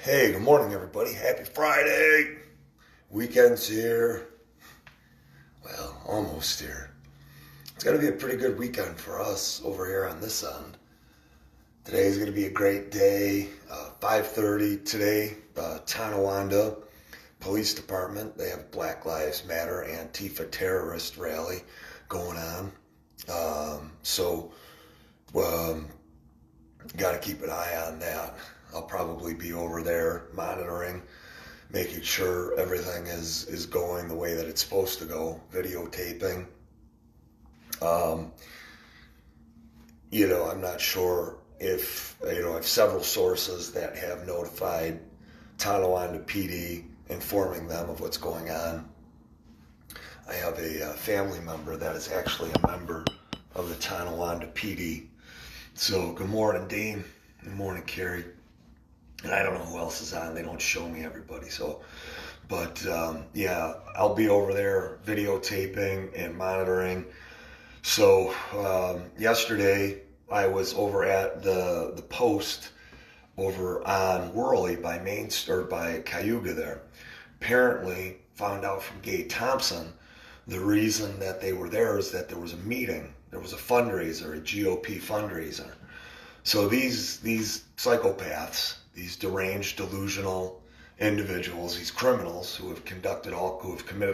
Hey, good morning, everybody. Happy Friday. Weekend's here. Well, almost here. It's going to be a pretty good weekend for us over here on this end. Today's going to be a great day. 5:30 today, Tonawanda Police Department. They have Black Lives Matter Antifa terrorist rally going on. So, got to keep an eye on that. I'll probably be over there monitoring, making sure everything is going the way that it's supposed to go, videotaping. Um, I'm not sure if, I have several sources that have notified Tonawanda PD informing them of what's going on. I have a family member that is actually a member of the Tonawanda PD. So, good morning, Dean. Good morning, Carrie. And I don't know who else is on. They don't show me everybody. But I'll be over there videotaping and monitoring. So yesterday I was over at the post over on Worley by by Cayuga there. Apparently found out from Gay Thompson the reason that they were there is that there was a meeting. There was a fundraiser, a GOP fundraiser. So these psychopaths, these deranged, delusional individuals, these criminals who have committed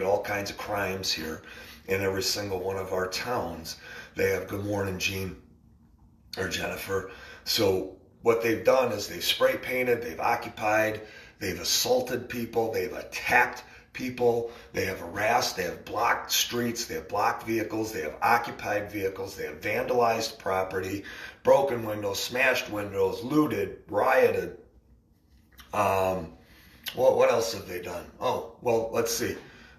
all kinds of crimes here in every single one of our towns. They have good morning, Jean or Jennifer. So what they've done is they've spray painted, they've occupied, they've assaulted people, they've attacked people, they have harassed, they have blocked streets, they have blocked vehicles, they have occupied vehicles, they have vandalized property, broken windows, smashed windows, looted, rioted. What else have they done? Oh, well, let's see.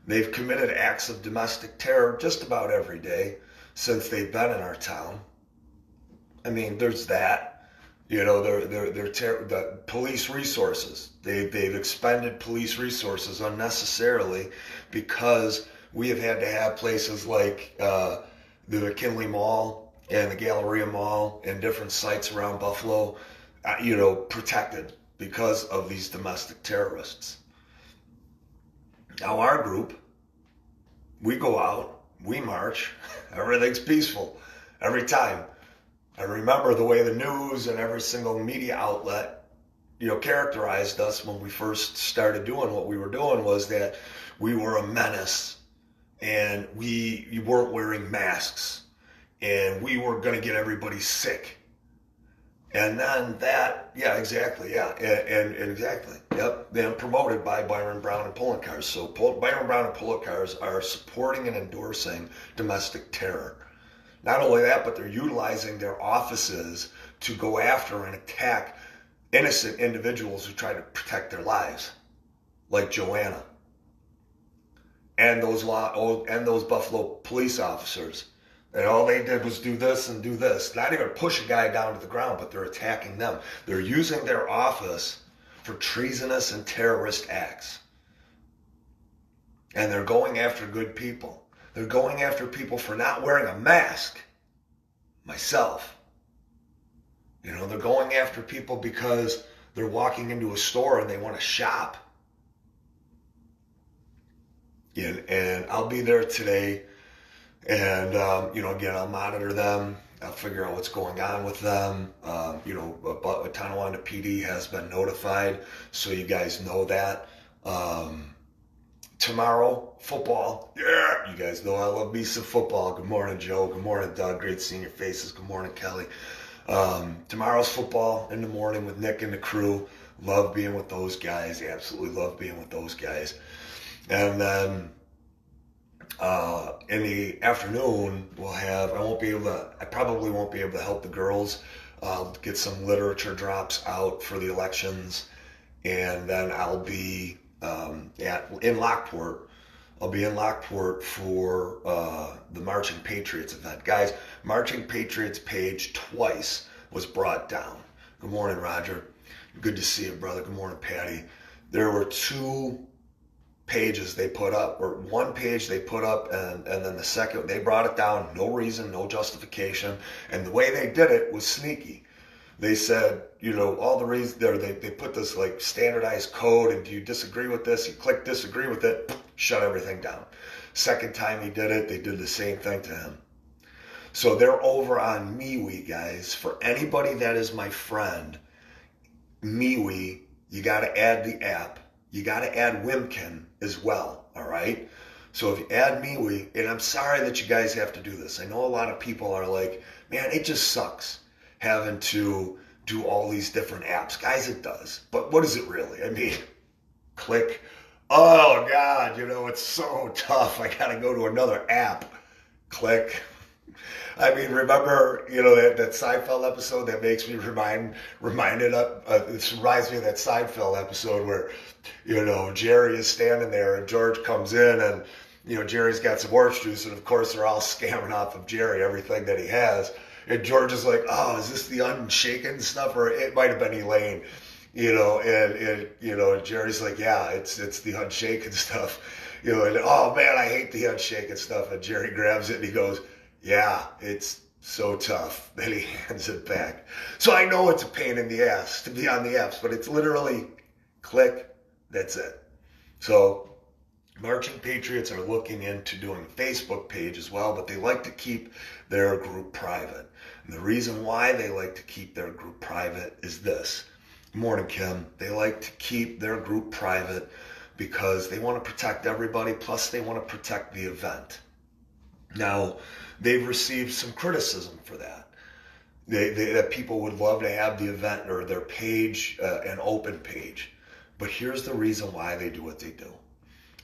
They've committed acts of domestic terror just about every day since they've been in our town. I mean, there's that. The police resources. They've expended police resources unnecessarily because we have had to have places like the McKinley Mall and the Galleria Mall and different sites around Buffalo, protected because of these domestic terrorists. Now our group, we go out, we march, everything's peaceful every time. I remember the way the news and every single media outlet, characterized us when we first started doing what we were doing was that we were a menace and we weren't wearing masks and we were going to get everybody sick. And then and exactly, yep. Then promoted by Byron Brown and Pulling Cars. So Byron Brown and Pulling Cars are supporting and endorsing domestic terror. Not only that, but they're utilizing their offices to go after and attack innocent individuals who try to protect their lives, like Joanna and those Buffalo police officers. And all they did was do this and do this. Not even push a guy down to the ground, but they're attacking them. They're using their office for treasonous and terrorist acts. And they're going after good people. They're going after people for not wearing a mask. Myself. They're going after people because they're walking into a store and they want to shop. And I'll be there today. And, again, I'll monitor them. I'll figure out what's going on with them. Tonawanda PD has been notified, so you guys know that. Tomorrow, football. Yeah, you guys know I love me some football. Good morning, Joe. Good morning, Doug. Great seeing your faces. Good morning, Kelly. Tomorrow's football in the morning with Nick and the crew. Love being with those guys. Absolutely love being with those guys. And then in the afternoon, I probably won't be able to help the girls get some literature drops out for the elections. And then I'll be in Lockport. I'll be in Lockport for the Marching Patriots event. Guys, Marching Patriots page twice was brought down. Good morning, Roger. Good to see you, brother. Good morning, Patty. There were two pages they put up, or one page they put up, and then the second, they brought it down. No reason, no justification. And the way they did it was sneaky. They said, all the reasons there, they put this like standardized code, and do you disagree with this? You click disagree with it, shut everything down. Second time he did it, they did the same thing to him. So they're over on MeWe, guys. For anybody that is my friend, MeWe, you got to add the app. You got to add Wimkin as well, all right? So if you add MeWe, and I'm sorry that you guys have to do this. I know a lot of people are like, man, it just sucks having to do all these different apps. Guys, it does. But what is it really? I mean, click. Oh, God, it's so tough. I got to go to another app. Click. I mean, remember, that Seinfeld episode that makes me reminded of, this reminds me of that Seinfeld episode where, Jerry is standing there and George comes in and, Jerry's got some orange juice, and of course they're all scamming off of Jerry everything that he has. And George is like, oh, is this the unshaken stuff? Or it might have been Elaine, and Jerry's like, yeah, it's the unshaken stuff. And oh man, I hate the unshaken stuff. And Jerry grabs it and he goes, yeah, it's so tough. Then he hands it back. So I know it's a pain in the ass to be on the apps, but it's literally click, that's it. So Marching Patriots are looking into doing a Facebook page as well, but they like to keep their group private. And the reason why they like to keep their group private is this. Good morning, Kim. They like to keep their group private because they want to protect everybody, plus they want to protect the event. Now, they've received some criticism for that. That people would love to have the event or their page an open page. But here's the reason why they do what they do.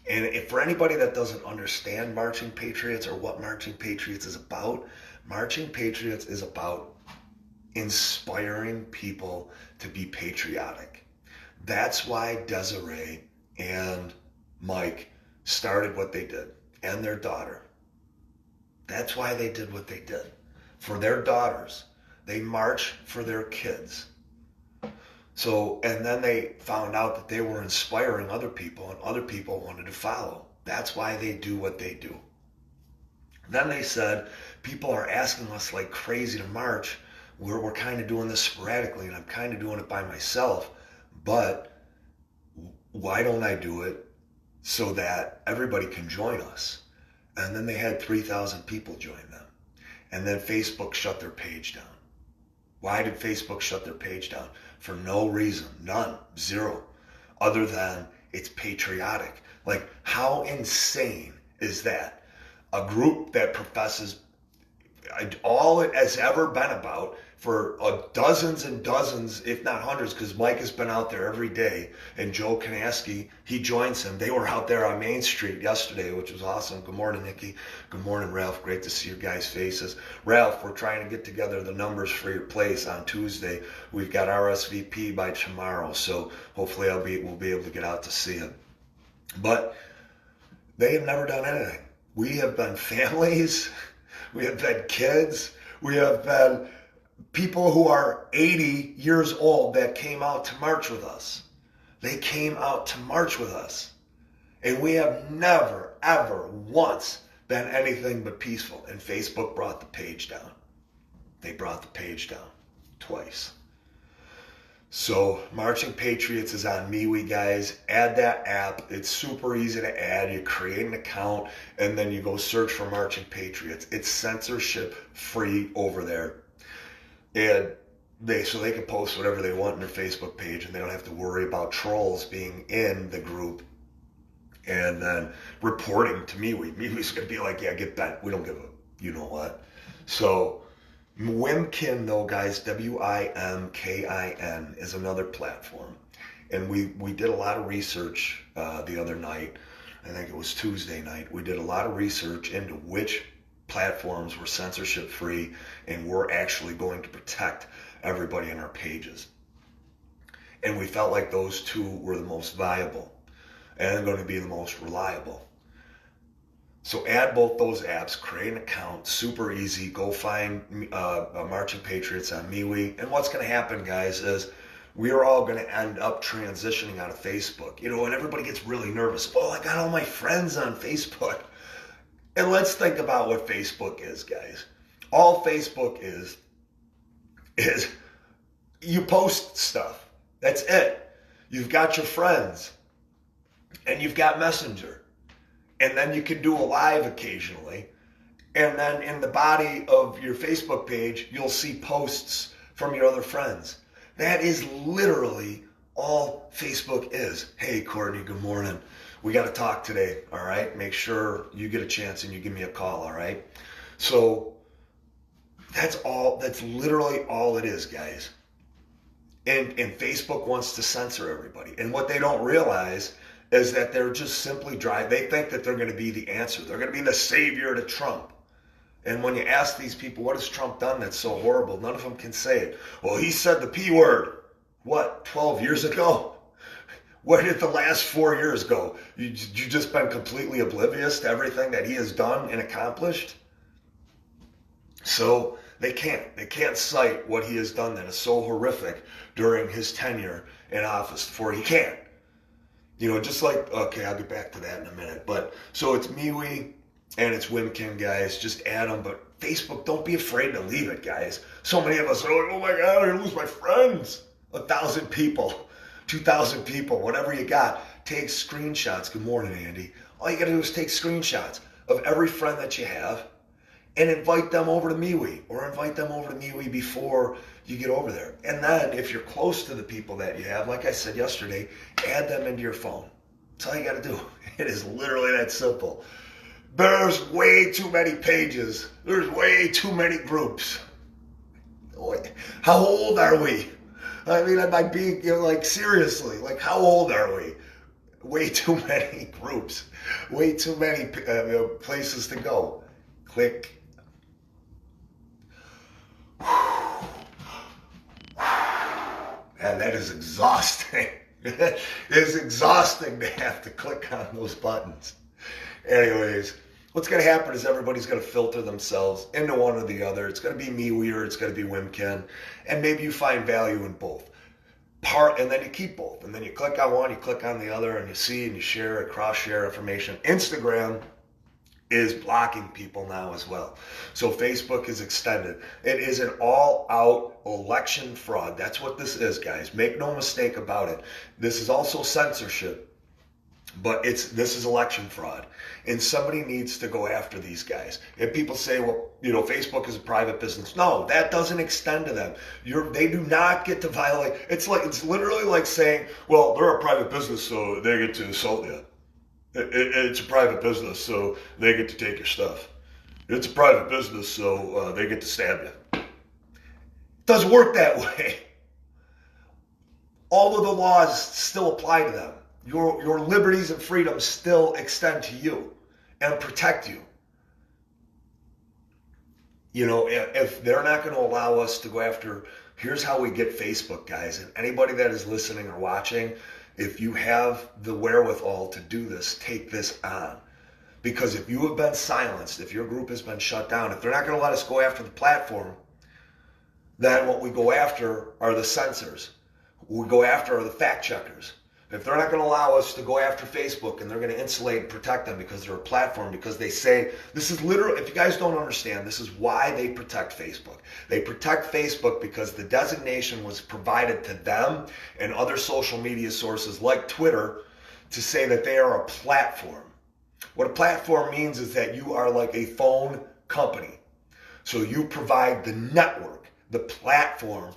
And if for anybody that doesn't understand Marching Patriots or what Marching Patriots is about, Marching Patriots is about inspiring people to be patriotic. That's why Desiree and Mike started what they did, and their daughter. That's why they did what they did. For their daughters. They march for their kids. So, and then they found out that they were inspiring other people, and other people wanted to follow. That's why they do what they do. Then they said, people are asking us like crazy to march. We're kind of doing this sporadically, and I'm kind of doing it by myself. But why don't I do it so that everybody can join us? And then they had 3,000 people join them. And then Facebook shut their page down. Why did Facebook shut their page down? For no reason. None. Zero. Other than it's patriotic. Like, how insane is that? A group that professes all it has ever been about for dozens and dozens, if not hundreds, because Mike has been out there every day, and Joe Kanaski, he joins him. They were out there on Main Street yesterday, which was awesome. Good morning, Nikki. Good morning, Ralph. Great to see your guys' faces. Ralph, we're trying to get together the numbers for your place on Tuesday. We've got RSVP by tomorrow, so hopefully we'll be able to get out to see him. But they have never done anything. We have been families. We have been kids. We have been people who are 80 years old that came out to march with us. They came out to march with us. And we have never, ever once been anything but peaceful. And Facebook brought the page down. They brought the page down twice. So Marching Patriots is on MeWe, guys. Add that app. It's super easy to add. You create an account and then you go search for Marching Patriots. It's censorship free over there. And they can post whatever they want in their Facebook page, and they don't have to worry about trolls being in the group and then reporting to MeWe. MeWe's going to be like, yeah, get that. We don't give a you know what. So Wimkin, though, guys, Wimkin is another platform. And we did a lot of research the other night. I think it was Tuesday night. We did a lot of research into which platforms were censorship free and we're actually going to protect everybody in our pages. And we felt like those two were the most viable and going to be the most reliable. So add both those apps, create an account, super easy. Go find Marching Patriots on MeWe. And what's going to happen, guys, is we are all going to end up transitioning out of Facebook. And everybody gets really nervous. Oh, I got all my friends on Facebook. And let's think about what Facebook is, guys. All Facebook is You post stuff. That's it. You've got your friends and you've got Messenger. And then you can do a live occasionally. And then in the body of your Facebook page, you'll see posts from your other friends. That is literally all Facebook is. Hey, Courtney, good morning. We got to talk today, all right? Make sure you get a chance and you give me a call, all right? So that's literally all it is, guys. And Facebook wants to censor everybody. And what they don't realize is that they're just simply they think that they're going to be the answer. They're going to be the savior to Trump. And when you ask these people, what has Trump done that's so horrible? None of them can say it. Well, he said the P word. What, 12 years ago? Where did the last 4 years go? You just been completely oblivious to everything that he has done and accomplished? So they can't cite what he has done that is so horrific during his tenure in office before he can't. Just like, okay, I'll get back to that in a minute. But so it's MeWe and it's Wimkin, guys. Just add them. But Facebook, don't be afraid to leave it, guys. So many of us are like, oh my God, I'm going to lose my friends. 1,000 people, 2,000 people, whatever you got. Take screenshots. Good morning, Andy. All you got to do is take screenshots of every friend that you have and invite them over to MeWe, or invite them over to MeWe before you get over there. And then if you're close to the people that you have, like I said yesterday, add them into your phone. That's all you got to do. It is literally that simple. There's way too many pages. There's way too many groups. How old are we? I mean, am I being, seriously, how old are we? Way too many groups. Way too many places to go. Click. And that is exhausting. It is exhausting to have to click on those buttons. Anyways, what's going to happen is everybody's going to filter themselves into one or the other. It's going to be MeWe or it's going to be Wimkin. And maybe you find value in both. And then you keep both. And then you click on one, you click on the other, and you see and you share and cross-share information. Instagram is blocking people now as well. So Facebook is extended. It is an all-out election fraud. That's what this is, guys. Make no mistake about it. This is also censorship, but this is election fraud. And somebody needs to go after these guys. If people say, well, Facebook is a private business. No, that doesn't extend to them. They do not get to violate. It's literally like saying, well, they're a private business, so they get to assault you. It's a private business, so they get to take your stuff. It's a private business, so they get to stab you. It doesn't work that way. All of the laws still apply to them. Your liberties and freedoms still extend to you and protect you. If they're not going to allow us to go after, here's how we get Facebook, guys. And anybody that is listening or watching, if you have the wherewithal to do this, take this on. Because if you have been silenced, if your group has been shut down, if they're not going to let us go after the platform, then what we go after are the censors. What we go after are the fact checkers. If they're not going to allow us to go after Facebook and they're going to insulate and protect them because they're a platform, because they say, this is literally, if you guys don't understand, this is why they protect Facebook. They protect Facebook because the designation was provided to them and other social media sources like Twitter to say that they are a platform. What a platform means is that you are like a phone company. So you provide the network, the platform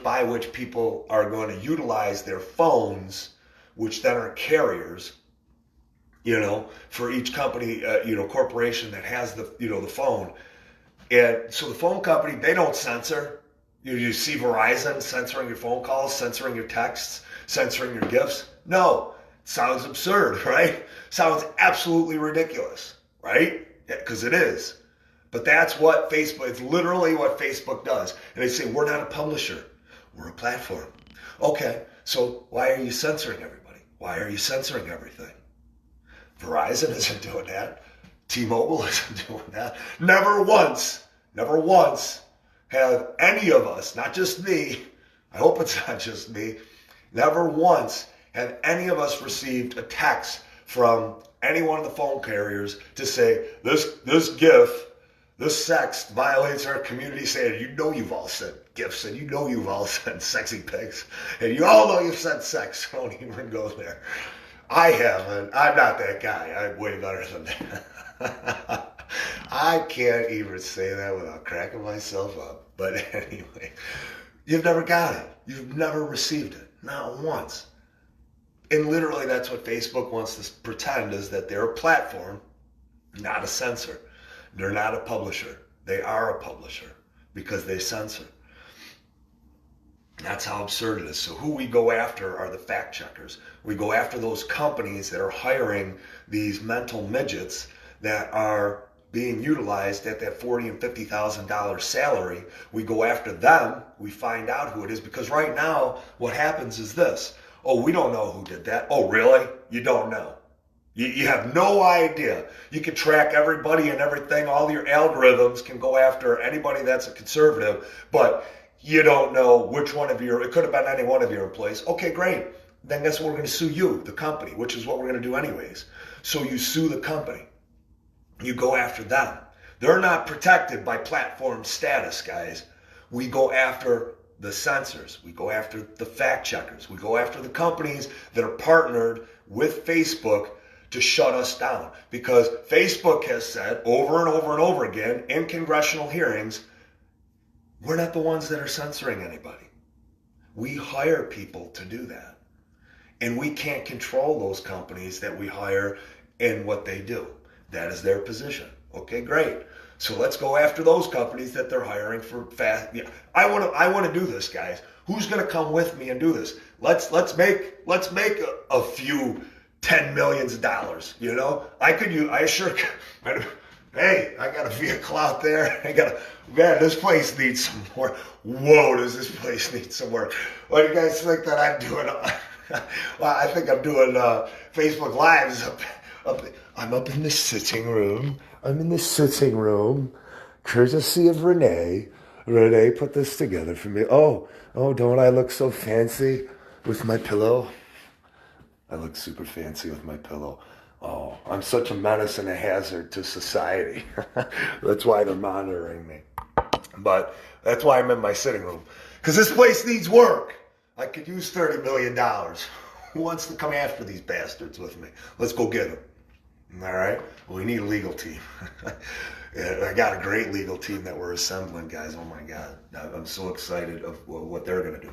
by which people are going to utilize their phones, which then are carriers, for each company, corporation that has the phone. And so the phone company, they don't censor. You see Verizon censoring your phone calls, censoring your texts, censoring your gifts. No, sounds absurd, right? Sounds absolutely ridiculous, right? Because it is. But that's what Facebook, it's literally what Facebook does. And they say, we're not a publisher, we're a platform. Okay, so why are you censoring everybody? Why are you censoring everything? Verizon isn't doing that. T-Mobile isn't doing that. Never once have any of us, not just me, I hope it's not just me, never once have any of us received a text from any one of the phone carriers to say, this GIF This sex violates our community standard. You know you've all sent gifts, and you know you've all sent sexy pics, and you all know you've sent sex. Don't even go there. I haven't. I'm not that guy. I'm way better than that. I can't even say that without cracking myself up. But anyway, you've never got it. You've never received it. Not once. And literally that's what Facebook wants to pretend, is that they're a platform, not a censor. They're not a publisher. They are a publisher because they censor. That's how absurd it is. So who we go after are the fact checkers. We go after those companies that are hiring these mental midgets that are being utilized at that $40,000 and $50,000 salary. We go after them. We find out who it is, because right now what happens is this. Oh, we don't know who did that. Oh, really? You don't know. You have no idea. You can track everybody and everything. All your algorithms can go after anybody that's a conservative, but you don't know which one of your, it could have been any one of your employees. Okay, great. Then guess what? We're going to sue you, the company, which is what we're going to do anyways. So you sue the company. You go after them. They're not protected by platform status, guys. We go after the censors. We go after the fact checkers. We go after the companies that are partnered with Facebook to shut us down, because Facebook has said over and over and over again in congressional hearings, we're not the ones that are censoring anybody. We hire people to do that. And we can't control those companies that we hire and what they do. That is their position. Okay, great. So let's go after those companies that they're hiring for fast. Yeah, I want to do this, guys. Who's going to come with me and do this? Let's make a few $10 million. You know, I sure could. Hey, I got a vehicle out there. Man, this place needs some more. Whoa, does this place need some work? What do you guys think that I'm doing? Well, I think I'm doing Facebook Lives I'm up in the sitting room. I'm in the sitting room, courtesy of Renee. Renee put this together for me. Oh, don't I look so fancy with my pillow? I look super fancy with my pillow. Oh, I'm such a menace and a hazard to society. That's why they're monitoring me. But that's why I'm in my sitting room. Because this place needs work. I could use $30 million. Who wants to come after these bastards with me? Let's go get them. All right? Well, we need a legal team. I got a great legal team that we're assembling, guys. Oh, my God. I'm so excited of what they're going to do.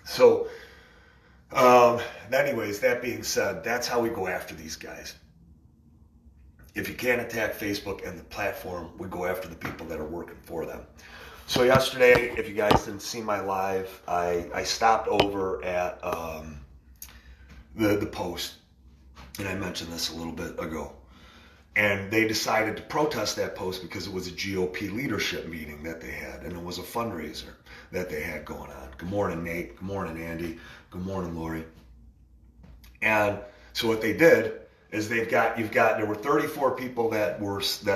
So, anyways, that being said, that's how we go after these guys. If you can't attack Facebook and the platform, we go after the people that are working for them. So yesterday, if you guys didn't see my live, I stopped over at the Post, and I mentioned this a little bit ago. And they decided to protest that Post because it was a GOP leadership meeting that they had, and it was a fundraiser that they had going on. Good morning, Nate. Good morning, Andy. Good morning, Lori. And so what they did is there were 34 people that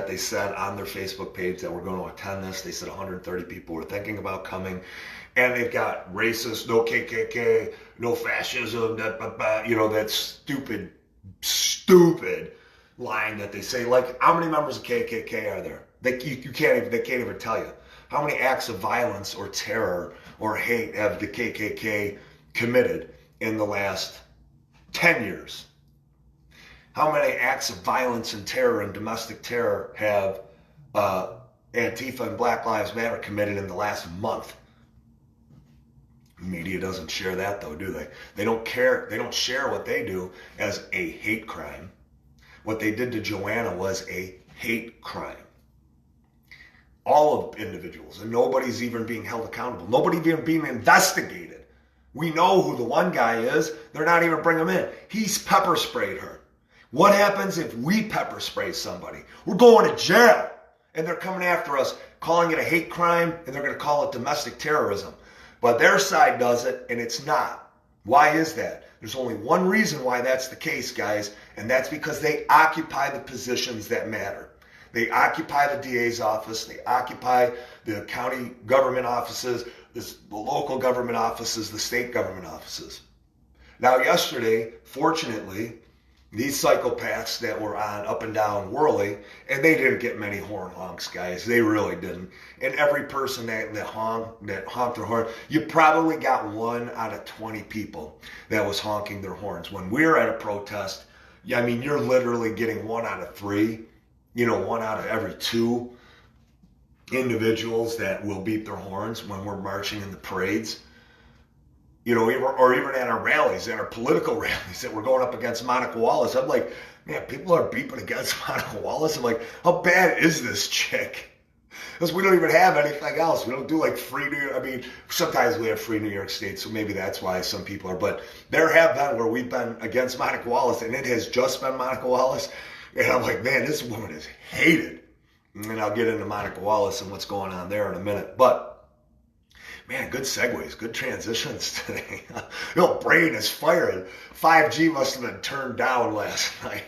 they said on their Facebook page that were going to attend this. They said 130 people were thinking about coming, and they've got racist, no KKK, no fascism, that stupid line that they say. Like, how many members of KKK are there? They can't even tell you. How many acts of violence or terror or hate have the KKK committed in the last 10 years? How many acts of violence and terror and domestic terror have Antifa and Black Lives Matter committed in the last month? Media doesn't share that, though, do they? They don't care. They don't share what they do as a hate crime. What they did to Joanna was a hate crime. All of individuals, and nobody's even being held accountable. Nobody even being investigated. We know who the one guy is. They're not even bringing him in. He's pepper sprayed her. What happens if we pepper spray somebody? We're going to jail. And they're coming after us, calling it a hate crime, and they're going to call it domestic terrorism. But their side does it, and it's not. Why is that? There's only one reason why that's the case, guys, and that's because they occupy the positions that matter. They occupy the DA's office. They occupy the county government offices, the local government offices, the state government offices. Now, yesterday, fortunately, these psychopaths that were on Up and Down Worley, and they didn't get many horn honks, guys. They really didn't. And every person that honked their horn, you probably got 1 out of 20 people that was honking their horns. When we're at a protest, I mean, you're literally getting 1 out of 3, 1 out of every 2 individuals that will beep their horns when we're marching in the parades. Or even at our rallies, at our political rallies that we're going up against Monica Wallace. I'm like, man, people are beeping against Monica Wallace. I'm like, how bad is this chick? Because we don't even have anything else. We don't do like free New York. I mean, sometimes we have free New York State, so maybe that's why some people are. But there have been where we've been against Monica Wallace, and it has just been Monica Wallace. And I'm like, man, this woman is hated. And I'll get into Monica Wallace and what's going on there in a minute. But man, good segues, good transitions today. Brain is firing. 5G must have been turned down last night.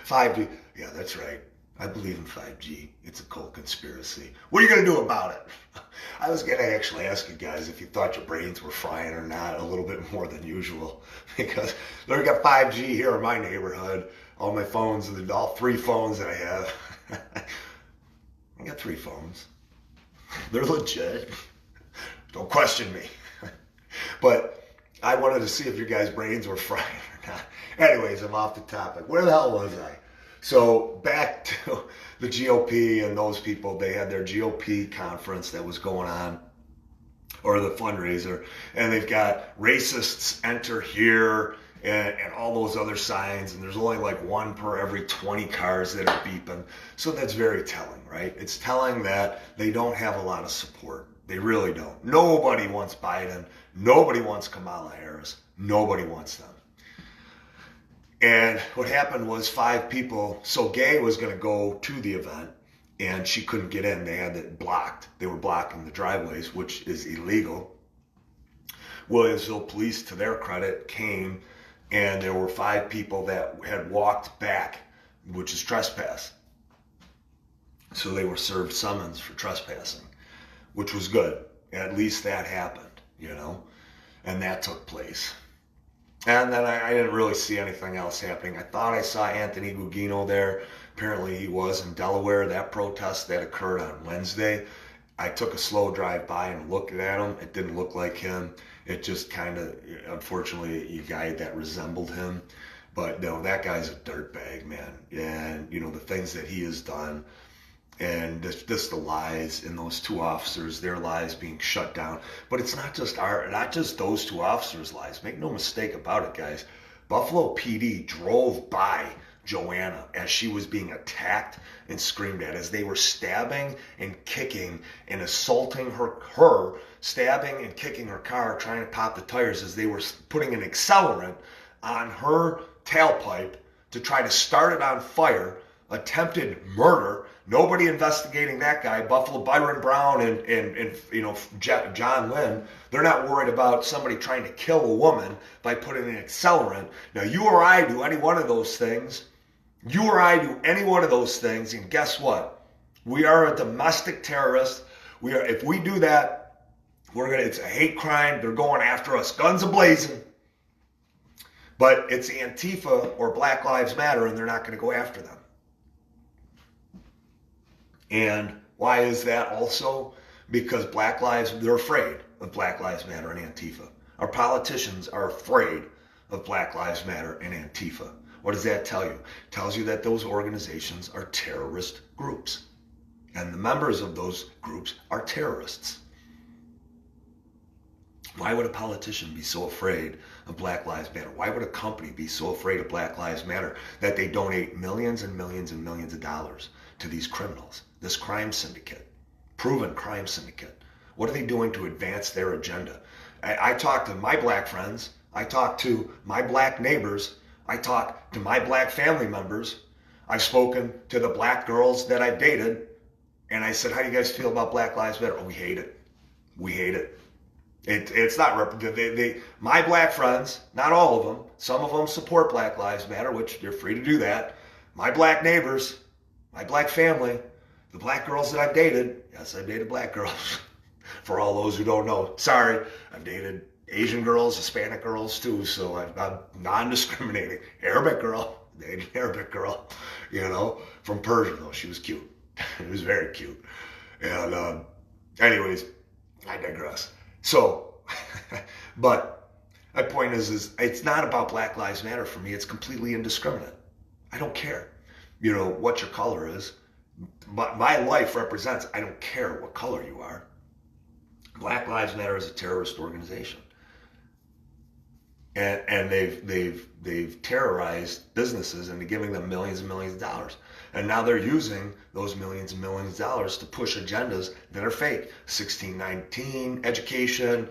5G, yeah, that's right. I believe in 5G. It's a cold conspiracy. What are you going to do about it? I was going to actually ask you guys if you thought your brains were frying or not a little bit more than usual. Because we got 5G here in my neighborhood. All my phones, all 3 phones that I have. I got 3 phones. They're legit. Don't question me. But I wanted to see if your guys' brains were frying or not. Anyways, I'm off the topic. Where the hell was I? So back to the GOP and those people. They had their GOP conference that was going on, or the fundraiser, and they've got racists enter here and all those other signs, and there's only like 1 per every 20 cars that are beeping. So that's very telling, right? It's telling that they don't have a lot of support. They really don't. Nobody wants Biden. Nobody wants Kamala Harris. Nobody wants them. And what happened was 5 people, so Gay was going to go to the event, and she couldn't get in. They had it blocked. They were blocking the driveways, which is illegal. Williamsville police, to their credit, came, and there were 5 people that had walked back, which is trespass. So they were served summons for trespassing, which was good. At least that happened, and that took place. And then I didn't really see anything else happening. I thought I saw Anthony Gugino there. Apparently he was in Delaware. That protest that occurred on Wednesday, I took a slow drive by and looked at him. It didn't look like him. It just kind of, unfortunately, a guy that resembled him. But no, that guy's a dirtbag, man. And, the things that he has done, and just the lies in those 2 officers, their lives being shut down. But it's not just those 2 officers' lies. Make no mistake about it, guys. Buffalo PD drove by Joanna as she was being attacked and screamed at, as they were stabbing and kicking and assaulting her, stabbing and kicking her car, trying to pop the tires, as they were putting an accelerant on her tailpipe to try to start it on fire. Attempted murder. Nobody investigating that guy. Buffalo Byron Brown and John Lynn. They're not worried about somebody trying to kill a woman by putting an accelerant. Now, you or I do any one of those things. And guess what? We are a domestic terrorist. If we do that, it's a hate crime. They're going after us, guns a-blazing. But it's Antifa or Black Lives Matter, and they're not going to go after them. And why is that also? Because they're afraid of Black Lives Matter and Antifa. Our politicians are afraid of Black Lives Matter and Antifa. What does that tell you? It tells you that those organizations are terrorist groups. And the members of those groups are terrorists. Why would a politician be so afraid of Black Lives Matter? Why would a company be so afraid of Black Lives Matter that they donate millions and millions and millions of dollars to these criminals, this crime syndicate, proven crime syndicate? What are they doing to advance their agenda? I talk to my black friends. I talk to my black neighbors. I talk to my black family members. I've spoken to the black girls that I've dated. And I said, how do you guys feel about Black Lives Matter? Oh, we hate it. We hate it. It's not representative. My black friends, not all of them, some of them support Black Lives Matter, which you're free to do that. My black neighbors, my black family, the black girls that I've dated, yes, I've dated black girls. For all those who don't know, sorry, I've dated Asian girls, Hispanic girls too, so I'm non-discriminating. Arabic girl, an Arabic girl, from Persia though. She was cute. It was very cute. And anyways, I digress. So, but my point is it's not about Black Lives Matter for me. It's completely indiscriminate. I don't care, what your color is. My life represents, I don't care what color you are. Black Lives Matter is a terrorist organization. And they've terrorized businesses into giving them millions and millions of dollars. And now they're using those millions and millions of dollars to push agendas that are fake. 1619, education,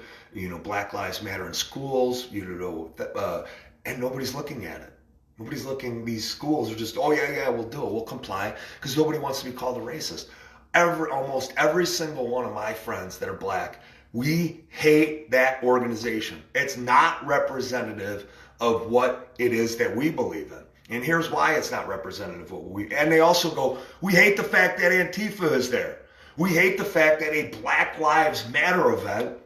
Black Lives Matter in schools, and nobody's looking at it. Nobody's looking. These schools are just, oh yeah, we'll do it, we'll comply, because nobody wants to be called a racist. Almost every single one of my friends that are black, we hate that organization. It's not representative of what it is that we believe in. And here's why it's not representative of what and they also go, we hate the fact that Antifa is there. We hate the fact that a Black Lives Matter event,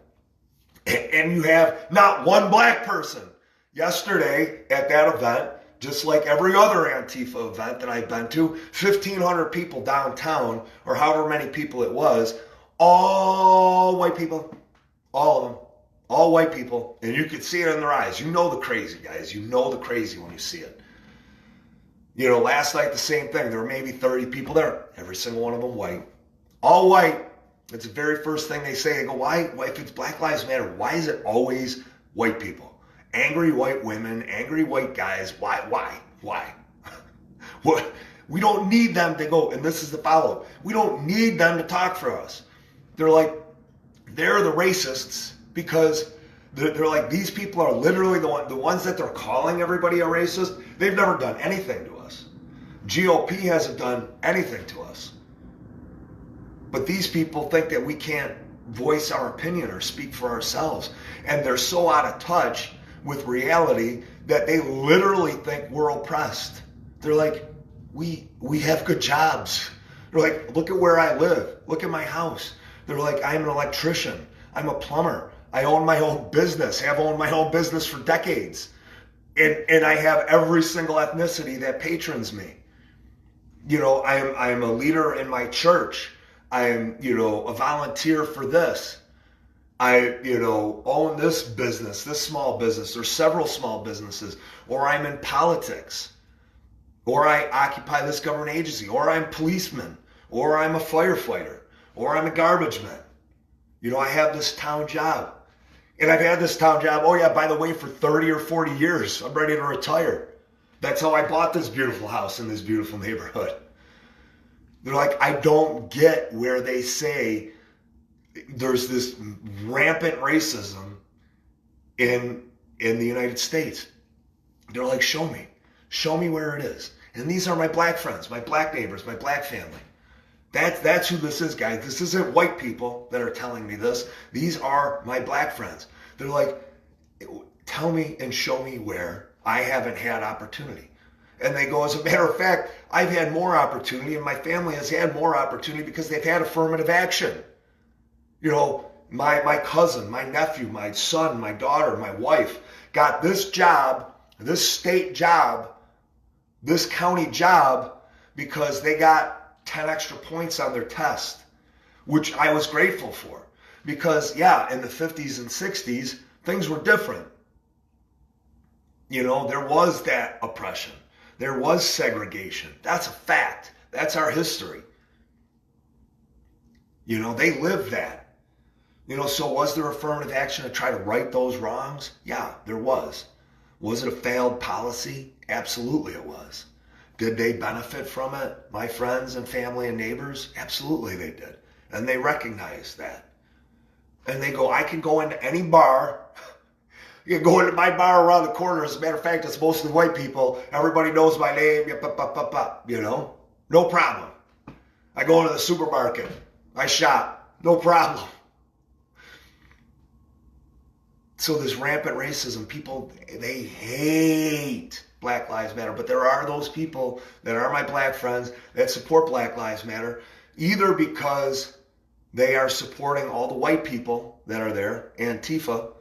and you have not one black person. Yesterday at that event, just like every other Antifa event that I've been to, 1,500 people downtown, or however many people it was, all white people, all of them, all white people. And you could see it in their eyes. You know the crazy guys. You know the crazy when you see it. Last night, the same thing. There were maybe 30 people there. Every single one of them white. All white. It's the very first thing they say. They go, why? If it's Black Lives Matter, why is it always white people? Angry white women, angry white guys. Why? What? We don't need them to go, and this is the follow-up. We don't need them to talk for us. They're the racists, because they're like, these people are literally the ones that they're calling everybody a racist. They've never done anything to us. GOP hasn't done anything to us. But these people think that we can't voice our opinion or speak for ourselves. And they're so out of touch with reality that they literally think we're oppressed. They're like, we have good jobs. They're like, look at where I live. Look at my house. They're like, I'm an electrician. I'm a plumber. I own my own business. Have owned my own business for decades. And I have every single ethnicity that patrons me. I'm a leader in my church. I'm, a volunteer for this. I, own this business, this small business, or several small businesses, or I'm in politics, or I occupy this government agency, or I'm a policeman, or I'm a firefighter, or I'm a garbage man. I have this town job. And I've had this town job, oh yeah, by the way, for 30 or 40 years. I'm ready to retire. That's how I bought this beautiful house in this beautiful neighborhood. They're like, I don't get where they say there's this rampant racism in the United States. They're like, show me where it is. And these are my black friends, my black neighbors, my black family. That's who this is, guys. This isn't white people that are telling me this. These are my black friends. They're like, tell me and show me where I haven't had opportunity. And they go, as a matter of fact, I've had more opportunity, and my family has had more opportunity because they've had affirmative action. My cousin, my nephew, my son, my daughter, my wife got this job, this state job, this county job, because they got 10 extra points on their test, which I was grateful for. Because, yeah, in the 50s and 60s, things were different. There was that oppression. There was segregation. That's a fact. That's our history. They lived that. So was there affirmative action to try to right those wrongs? Yeah, there was. Was it a failed policy? Absolutely it was. Did they benefit from it, my friends and family and neighbors? Absolutely they did. And they recognized that. And they go, I can go into any bar. You can go into my bar around the corner. As a matter of fact, it's mostly white people. Everybody knows my name. No problem. I go into the supermarket. I shop. No problem. So this rampant racism, people, they hate Black Lives Matter. But there are those people that are my black friends that support Black Lives Matter, either because they are supporting all the white people that are there, Antifa,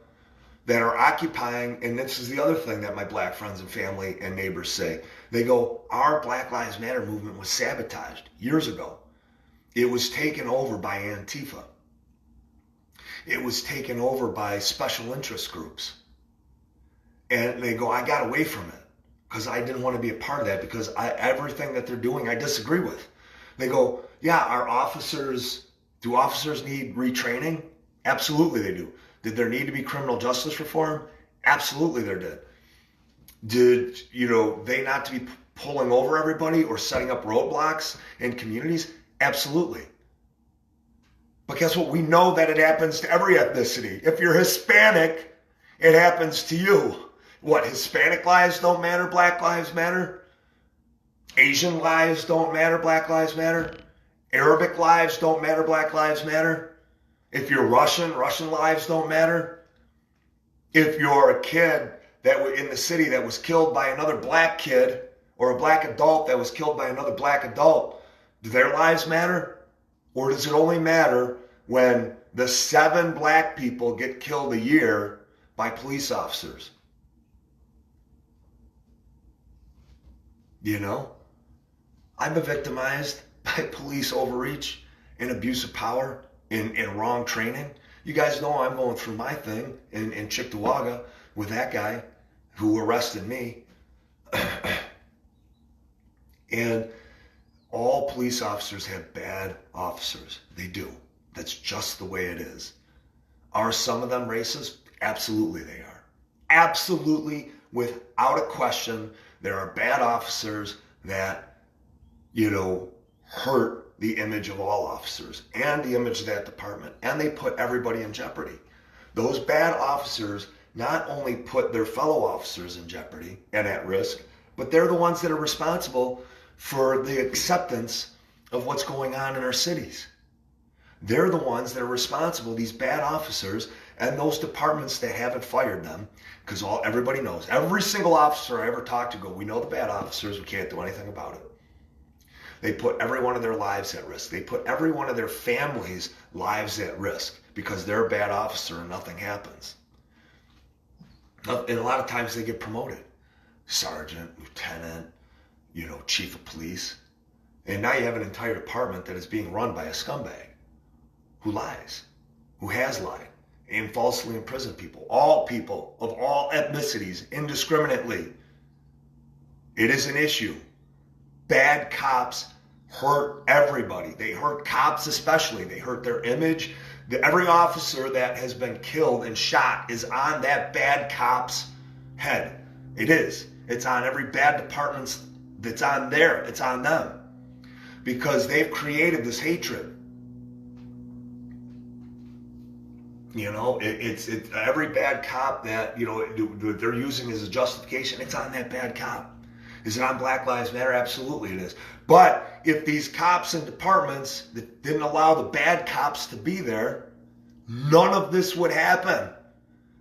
that are occupying, and this is the other thing that my black friends and family and neighbors say. They go, our Black Lives Matter movement was sabotaged years ago. It was taken over by Antifa. It was taken over by special interest groups. And they go, I got away from it because I didn't want to be a part of that, because everything that they're doing I disagree with. They go, yeah, do officers need retraining? Absolutely they do. Did there need to be criminal justice reform? Absolutely there did. Did, they not to be pulling over everybody or setting up roadblocks in communities? Absolutely. But guess what? We know that it happens to every ethnicity. If you're Hispanic, it happens to you. What, Hispanic lives don't matter, Black lives matter? Asian lives don't matter, Black lives matter? Arabic lives don't matter, Black lives matter? If you're Russian lives don't matter? If you're a kid in the city that was killed by another black kid, or a black adult that was killed by another black adult, do their lives matter? Or does it only matter when the 7 black people get killed a year by police officers? I've been victimized by police overreach and abuse of power and wrong training. You guys know I'm going through my thing in Cheektowaga with that guy who arrested me. And all police officers have bad officers. They do. That's just the way it is. Are some of them racist? Absolutely they are. Absolutely, without a question, there are bad officers that, hurt the image of all officers and the image of that department, and they put everybody in jeopardy. Those bad officers not only put their fellow officers in jeopardy and at risk, but they're the ones that are responsible for the acceptance of what's going on in our cities. They're the ones that are responsible, these bad officers and those departments that haven't fired them, because everybody knows. Every single officer I ever talked to go, we know the bad officers, we can't do anything about it. They put every one of their lives at risk. They put every one of their families' lives at risk because they're a bad officer and nothing happens. And a lot of times they get promoted. Sergeant, lieutenant, chief of police. And now you have an entire department that is being run by a scumbag who lies, who has lied, and falsely imprisoned people of all ethnicities, indiscriminately. It is an issue. Bad cops hurt everybody. They hurt cops especially. They hurt their image. Every officer that has been killed and shot is on that bad cop's head. It is. It's on every bad department that's on there. It's on them. Because they've created this hatred. It's every bad cop that, they're using as a justification, it's on that bad cop. Is it on Black Lives Matter? Absolutely it is. But if these cops and departments that didn't allow the bad cops to be there, none of this would happen.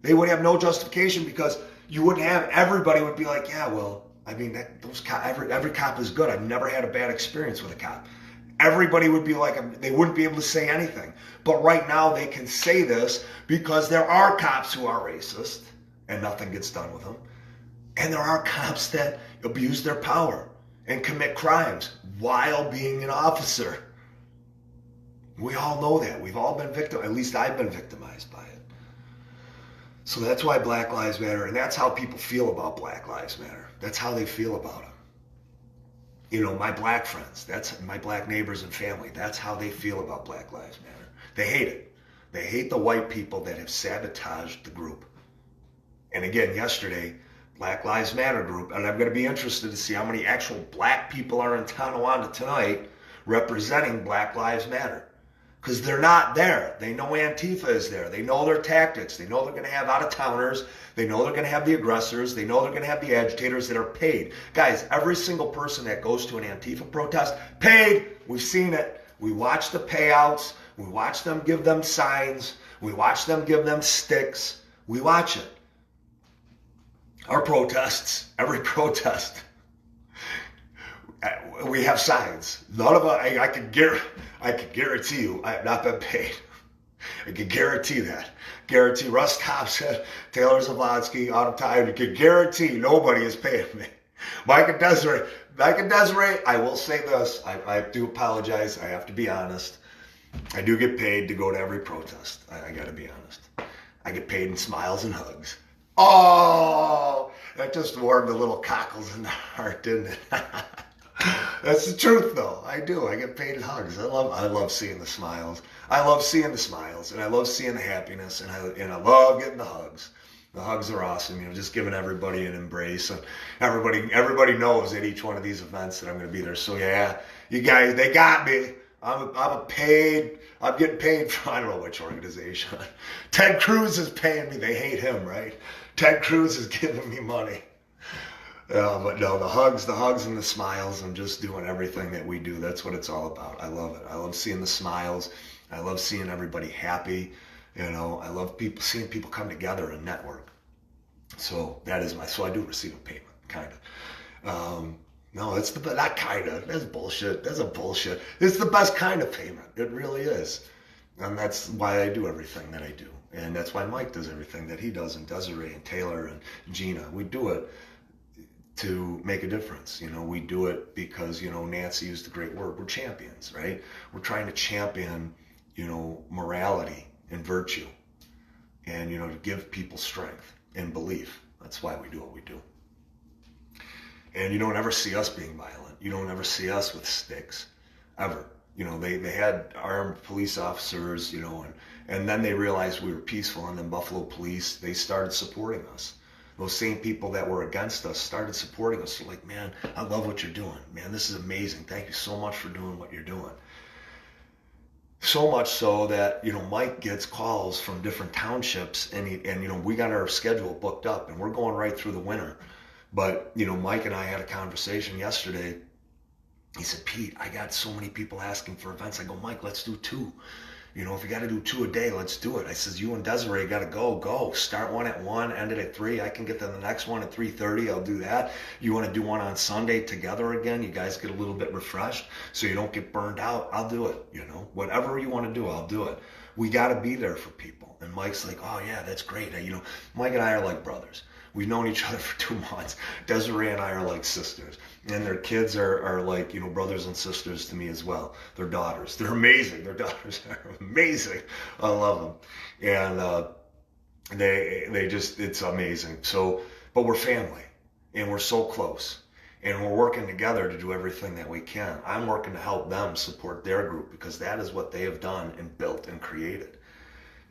They would have no justification, because you wouldn't have, everybody would be like, yeah, well, every cop is good. I've never had a bad experience with a cop. Everybody would be like, they wouldn't be able to say anything. But right now they can say this because there are cops who are racist and nothing gets done with them. And there are cops that abuse their power and commit crimes while being an officer. We all know that. We've all been victimized. At least I've been victimized by it. So that's why Black Lives Matter, and that's how people feel about Black Lives Matter. That's how they feel about them. My black friends, that's my black neighbors and family, that's how they feel about Black Lives Matter. They hate it. They hate the white people that have sabotaged the group. And again, yesterday, Black Lives Matter group, and I'm going to be interested to see how many actual black people are in Tonawanda tonight representing Black Lives Matter. Because they're not there. They know Antifa is there. They know their tactics. They know they're going to have out-of-towners. They know they're going to have the aggressors. They know they're going to have the agitators that are paid. Guys, every single person that goes to an Antifa protest, paid. We've seen it. We watch the payouts. We watch them give them signs. We watch them give them sticks. We watch it. Our protests, every protest, we have signs. None of us, I could guarantee you, I have not been paid. I can guarantee that. Guarantee Russ Thompson, Taylor Zavonsky, Autumn Time. I can guarantee nobody is paying me. Mike and Desiree, I will say this. I do apologize. I have to be honest. I do get paid to go to every protest. I got to be honest. I get paid in smiles and hugs. Oh, that just warmed the little cockles in the heart, didn't it? That's the truth, though. I do. I get paid in hugs. I love seeing the smiles. I love seeing the smiles, and I love seeing the happiness, and I love getting the hugs. The hugs are awesome. You know, just giving everybody an embrace, and everybody knows at each one of these events that I'm going to be there. So yeah, you guys, they got me. I'm getting paid from, I don't know which organization. Ted Cruz is paying me. They hate him, right? Ted Cruz is giving me money. But no, the hugs and the smiles, and just doing everything that we do. That's what it's all about. I love it. I love seeing the smiles. I love seeing everybody happy. You know, I love seeing people come together and network. So so I do receive a payment, kind of. No, not kind of. That's bullshit. That's a bullshit. It's the best kind of payment. It really is. And that's why I do everything that I do. And that's why Mike does everything that he does, and Desiree and Taylor and Gina. We do it to make a difference. You know, we do it because, you know, Nancy used the great word. We're champions, right? We're trying to champion, you know, morality and virtue, and, you know, to give people strength and belief. That's why we do what we do. And you don't ever see us being violent. You don't ever see us with sticks, ever. You know, they had armed police officers, you know, and then they realized we were peaceful, and then Buffalo Police, they started supporting us. Those same people that were against us started supporting us. They're like, man, I love what you're doing. Man, this is amazing. Thank you so much for doing what you're doing. So much so that, you know, Mike gets calls from different townships, and you know, we got our schedule booked up, and we're going right through the winter. But, you know, Mike and I had a conversation yesterday. He said, Pete, I got so many people asking for events. I go, Mike, let's do 2. You know, if you got to do 2 a day, let's do it. I says, you and Desiree got to go. Start one at 1, end it at 3. I can get to the next one at 3:30. I'll do that. You want to do one on Sunday together again? You guys get a little bit refreshed so you don't get burned out. I'll do it. You know, whatever you want to do, I'll do it. We got to be there for people. And Mike's like, oh, yeah, that's great. You know, Mike and I are like brothers. We've known each other for 2 months. Desiree and I are like sisters. And their kids are like, you know, brothers and sisters to me as well. Their daughters. They're amazing. Their daughters are amazing. I love them. And they just, it's amazing. So, but we're family. And we're so close. And we're working together to do everything that we can. I'm working to help them support their group, because that is what they have done and built and created.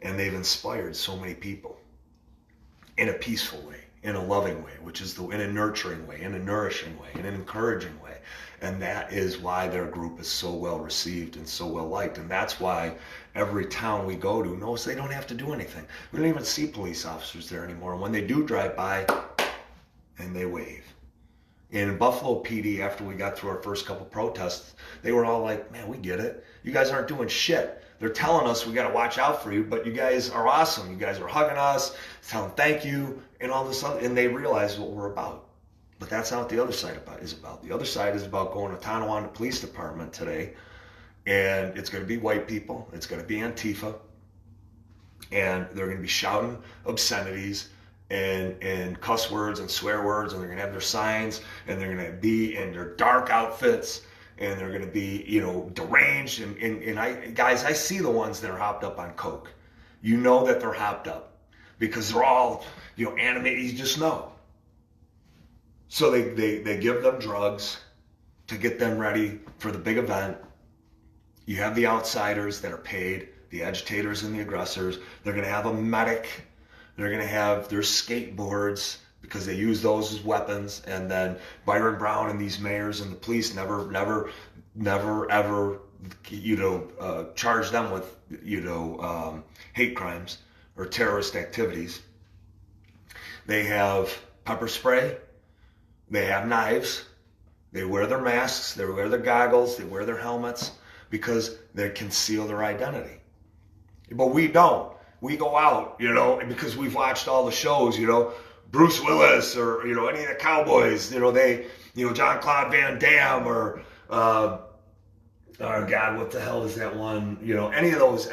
And they've inspired so many people in a peaceful way, in a loving way, in a nurturing way, in a nourishing way, in an encouraging way. And that is why their group is so well received and so well liked. And that's why every town we go to knows they don't have to do anything. We don't even see police officers there anymore. And when they do drive by, and they wave. In Buffalo PD, after we got through our first couple protests, they were all like, man, we get it. You guys aren't doing shit. They're telling us we got to watch out for you, but you guys are awesome. You guys are hugging us, telling thank you, and all this other, and they realize what we're about. But that's not what the other side is about. The other side is about going to Tonawanda Police Department today, and it's going to be white people. It's going to be Antifa, and they're going to be shouting obscenities and cuss words and swear words, and they're going to have their signs, and they're going to be in their dark outfits, and they're going to be, you know, deranged. And I see the ones that are hopped up on coke. You know that they're hopped up because they're all, you know, animated. You just know. So they give them drugs to get them ready for the big event. You have the outsiders that are paid, the agitators and the aggressors. They're going to have a medic. They're going to have their skateboards, because they use those as weapons. And then Byron Brown and these mayors and the police never ever, you know, charge them with, you know, hate crimes or terrorist activities. They have pepper spray. They have knives. They wear their masks. They wear their goggles. They wear their helmets, because they conceal their identity. But we don't. We go out, you know, because we've watched all the shows, you know, Bruce Willis or, you know, any of the cowboys, you know, John Claude Van Damme or oh God, what the hell is that one? Any of those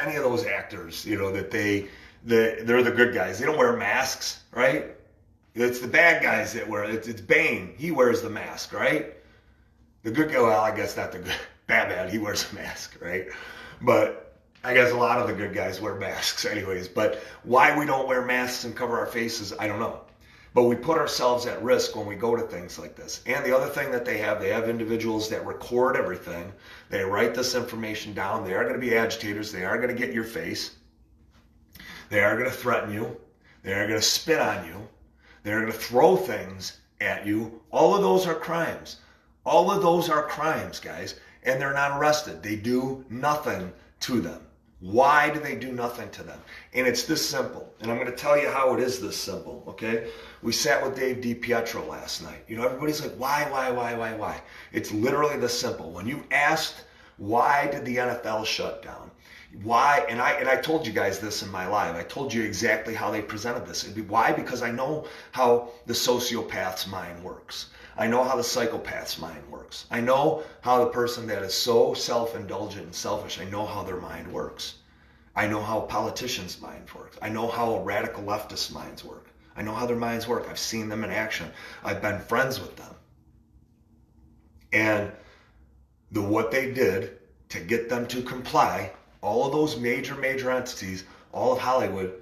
actors, that they're the good guys. They don't wear masks, right? It's the bad guys that wear it. It's Bane. He wears the mask, right? The good guy, well, I guess not the good, Batman. He wears a mask, right? But I guess a lot of the good guys wear masks anyways. But why we don't wear masks and cover our faces, I don't know. But we put ourselves at risk when we go to things like this. And the other thing that they have individuals that record everything. They write this information down. They are going to be agitators. They are going to get your face. They are going to threaten you. They are going to spit on you. They're going to throw things at you. All of those are crimes. All of those are crimes, guys. And they're not arrested. They do nothing to them. Why do they do nothing to them? And it's this simple. And I'm going to tell you how it is this simple, okay? We sat with Dave DiPietro last night. Everybody's like, why? It's literally this simple. When you asked, why did the NFL shut down? Why? And I told you guys this in my live. I told you exactly how they presented this. Why? Because I know how the sociopath's mind works. I know how the psychopath's mind works. I know how the person that is so self-indulgent and selfish, I know how their mind works. I know how a politician's mind works. I know how a radical leftist minds work. I know how their minds work. I've seen them in action. I've been friends with them. And what they did to get them to comply, all of those major entities, all of Hollywood,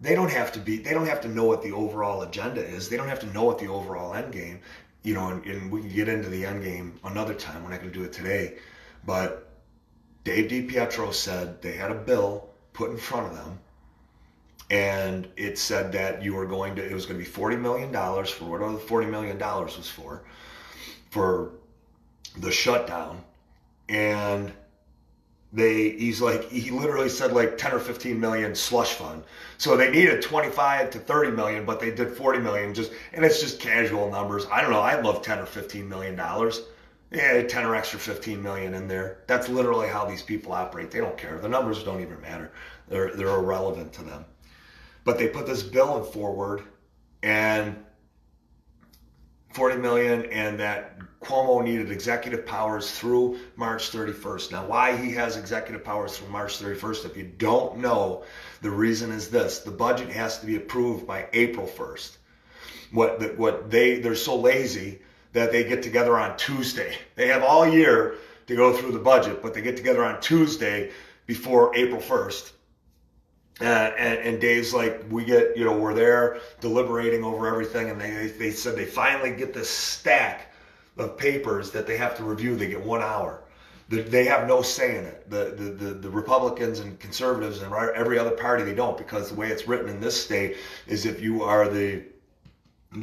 they don't have to know what the overall agenda is. They don't have to know what the overall end game, and we can get into the end game another time. We're not going to do it today. But Dave DiPietro said they had a bill put in front of them, and it said that it was going to be $40 million for whatever the $40 million was for the shutdown. And he literally said like 10 or 15 million slush fund. So they needed 25 to 30 million, but they did 40 million and it's just casual numbers. I don't know. I love 10 or 15 million dollars. Yeah, 10 or extra 15 million in there. That's literally how these people operate. They don't care. The numbers don't even matter. They're irrelevant to them. But they put this bill forward, and 40 million, and that Cuomo needed executive powers through March 31st. Now, why he has executive powers through March 31st, if you don't know, the reason is this. The budget has to be approved by April 1st. They're so lazy that they get together on Tuesday. They have all year to go through the budget, but they get together on Tuesday before April 1st. And Dave's like, we're there deliberating over everything, and they said they finally get this stack of papers that they have to review. They get 1 hour. They have no say in it. The Republicans and conservatives and every other party, they don't, because the way it's written in this state is if you are the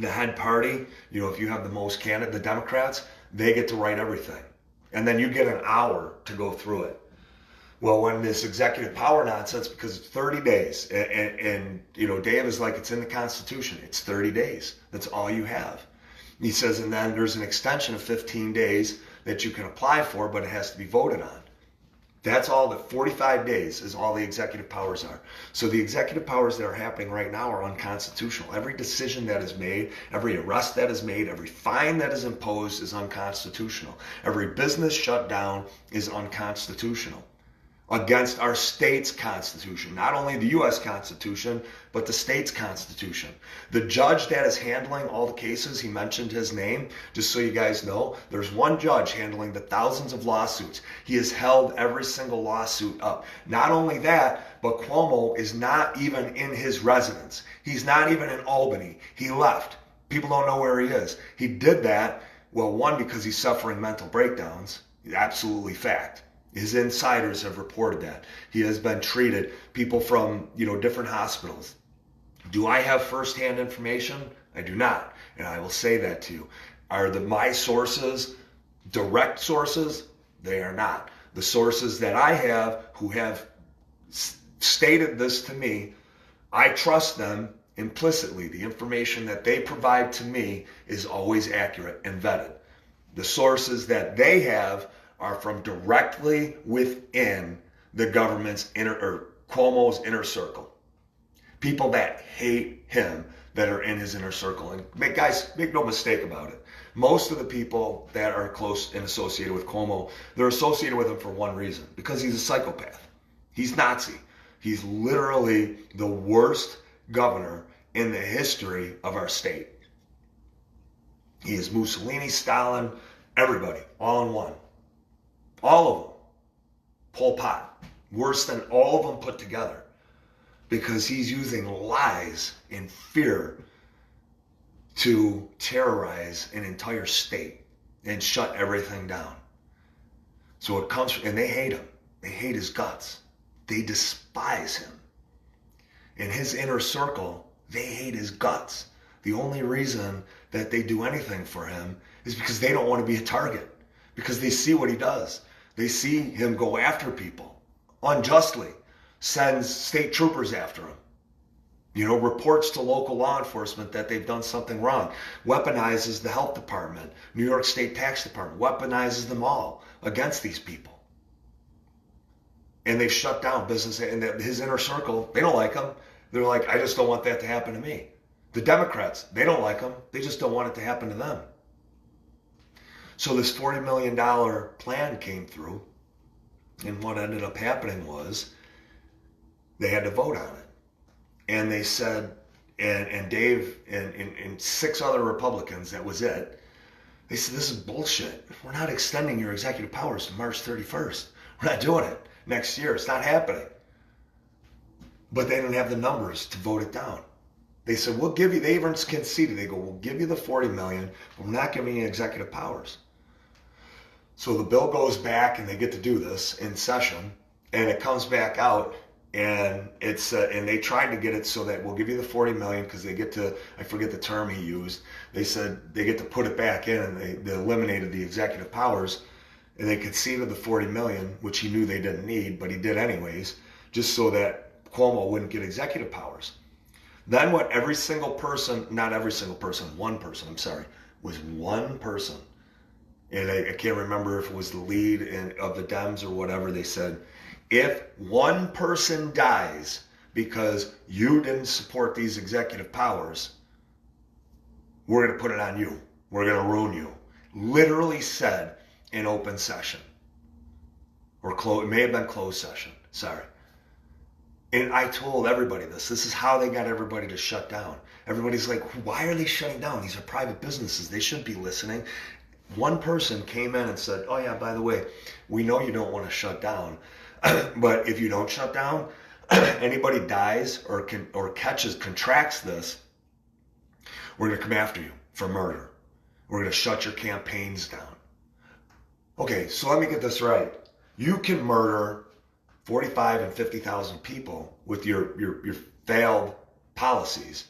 head party, if you have the most candidate, the Democrats, they get to write everything. And then you get an hour to go through it. Well, when this executive power nonsense, because it's 30 days, and Dave is like, it's in the Constitution. It's 30 days. That's all you have. He says, and then there's an extension of 15 days that you can apply for, but it has to be voted on. That's all. The 45 days is all the executive powers are. So the executive powers that are happening right now are unconstitutional. Every decision that is made, every arrest that is made, every fine that is imposed is unconstitutional. Every business shut down is unconstitutional. Against our state's constitution, not only the U.S. Constitution, but the state's constitution. The judge that is handling all the cases, he mentioned his name, just so you guys know, there's one judge handling the thousands of lawsuits. He has held every single lawsuit up. Not only that, but Cuomo is not even in his residence. He's not even in Albany. He left. People don't know where he is. He did that, well, one, because he's suffering mental breakdowns. Absolutely fact. His insiders have reported that. He has been treated, people from, different hospitals. Do I have firsthand information? I do not. And I will say that to you. Are my sources direct sources? They are not. The sources that I have who have stated this to me, I trust them implicitly. The information that they provide to me is always accurate and vetted. The sources that they have are from directly within the government's Cuomo's inner circle. People that hate him, that are in his inner circle. And guys, make no mistake about it. Most of the people that are close and associated with Cuomo, they're associated with him for one reason, because he's a psychopath. He's Nazi. He's literally the worst governor in the history of our state. He is Mussolini, Stalin, everybody, all in one. All of them. Pol Pot. Worse than all of them put together. Because he's using lies and fear to terrorize an entire state and shut everything down. So it comes, and they hate him. They hate his guts. They despise him. In his inner circle, they hate his guts. The only reason that they do anything for him is because they don't want to be a target. Because they see what he does. They see him go after people unjustly, sends state troopers after him. Reports to local law enforcement that they've done something wrong. Weaponizes the health department, New York State Tax Department, weaponizes them all against these people. And they've shut down business. And his inner circle, they don't like him. They're like, I just don't want that to happen to me. The Democrats, they don't like him. They just don't want it to happen to them. So this $40 million plan came through. And what ended up happening was they had to vote on it. And they said, and Dave and 6 other Republicans, that was it. They said, this is bullshit. We're not extending your executive powers to March 31st. We're not doing it next year. It's not happening. But they didn't have the numbers to vote it down. They said, we'll give you, they even conceded, they go, we'll give you the $40 million, but we're not giving you executive powers. So the bill goes back and they get to do this in session, and it comes back out, and it's and they tried to get it so that we'll give you the $40 million because they get to, I forget the term he used, they said they get to put it back in, and they eliminated the executive powers, and they conceded the $40 million, which he knew they didn't need, but he did anyways, just so that Cuomo wouldn't get executive powers. Then what every single person, not every single person, one person, was one person. And I can't remember if it was the lead of the Dems or whatever. They said, if one person dies because you didn't support these executive powers, we're going to put it on you. We're going to ruin you. Literally said in open session. Or it may have been closed session. Sorry. And I told everybody this. This is how they got everybody to shut down. Everybody's like, why are they shutting down? These are private businesses. They shouldn't be listening. One person came in and said, oh yeah, by the way, we know you don't want to shut down. But if you don't shut down, anybody dies or contracts this, we're going to come after you for murder. We're going to shut your campaigns down. Okay, so let me get this right. You can murder 45 and 50,000 people with your failed policies,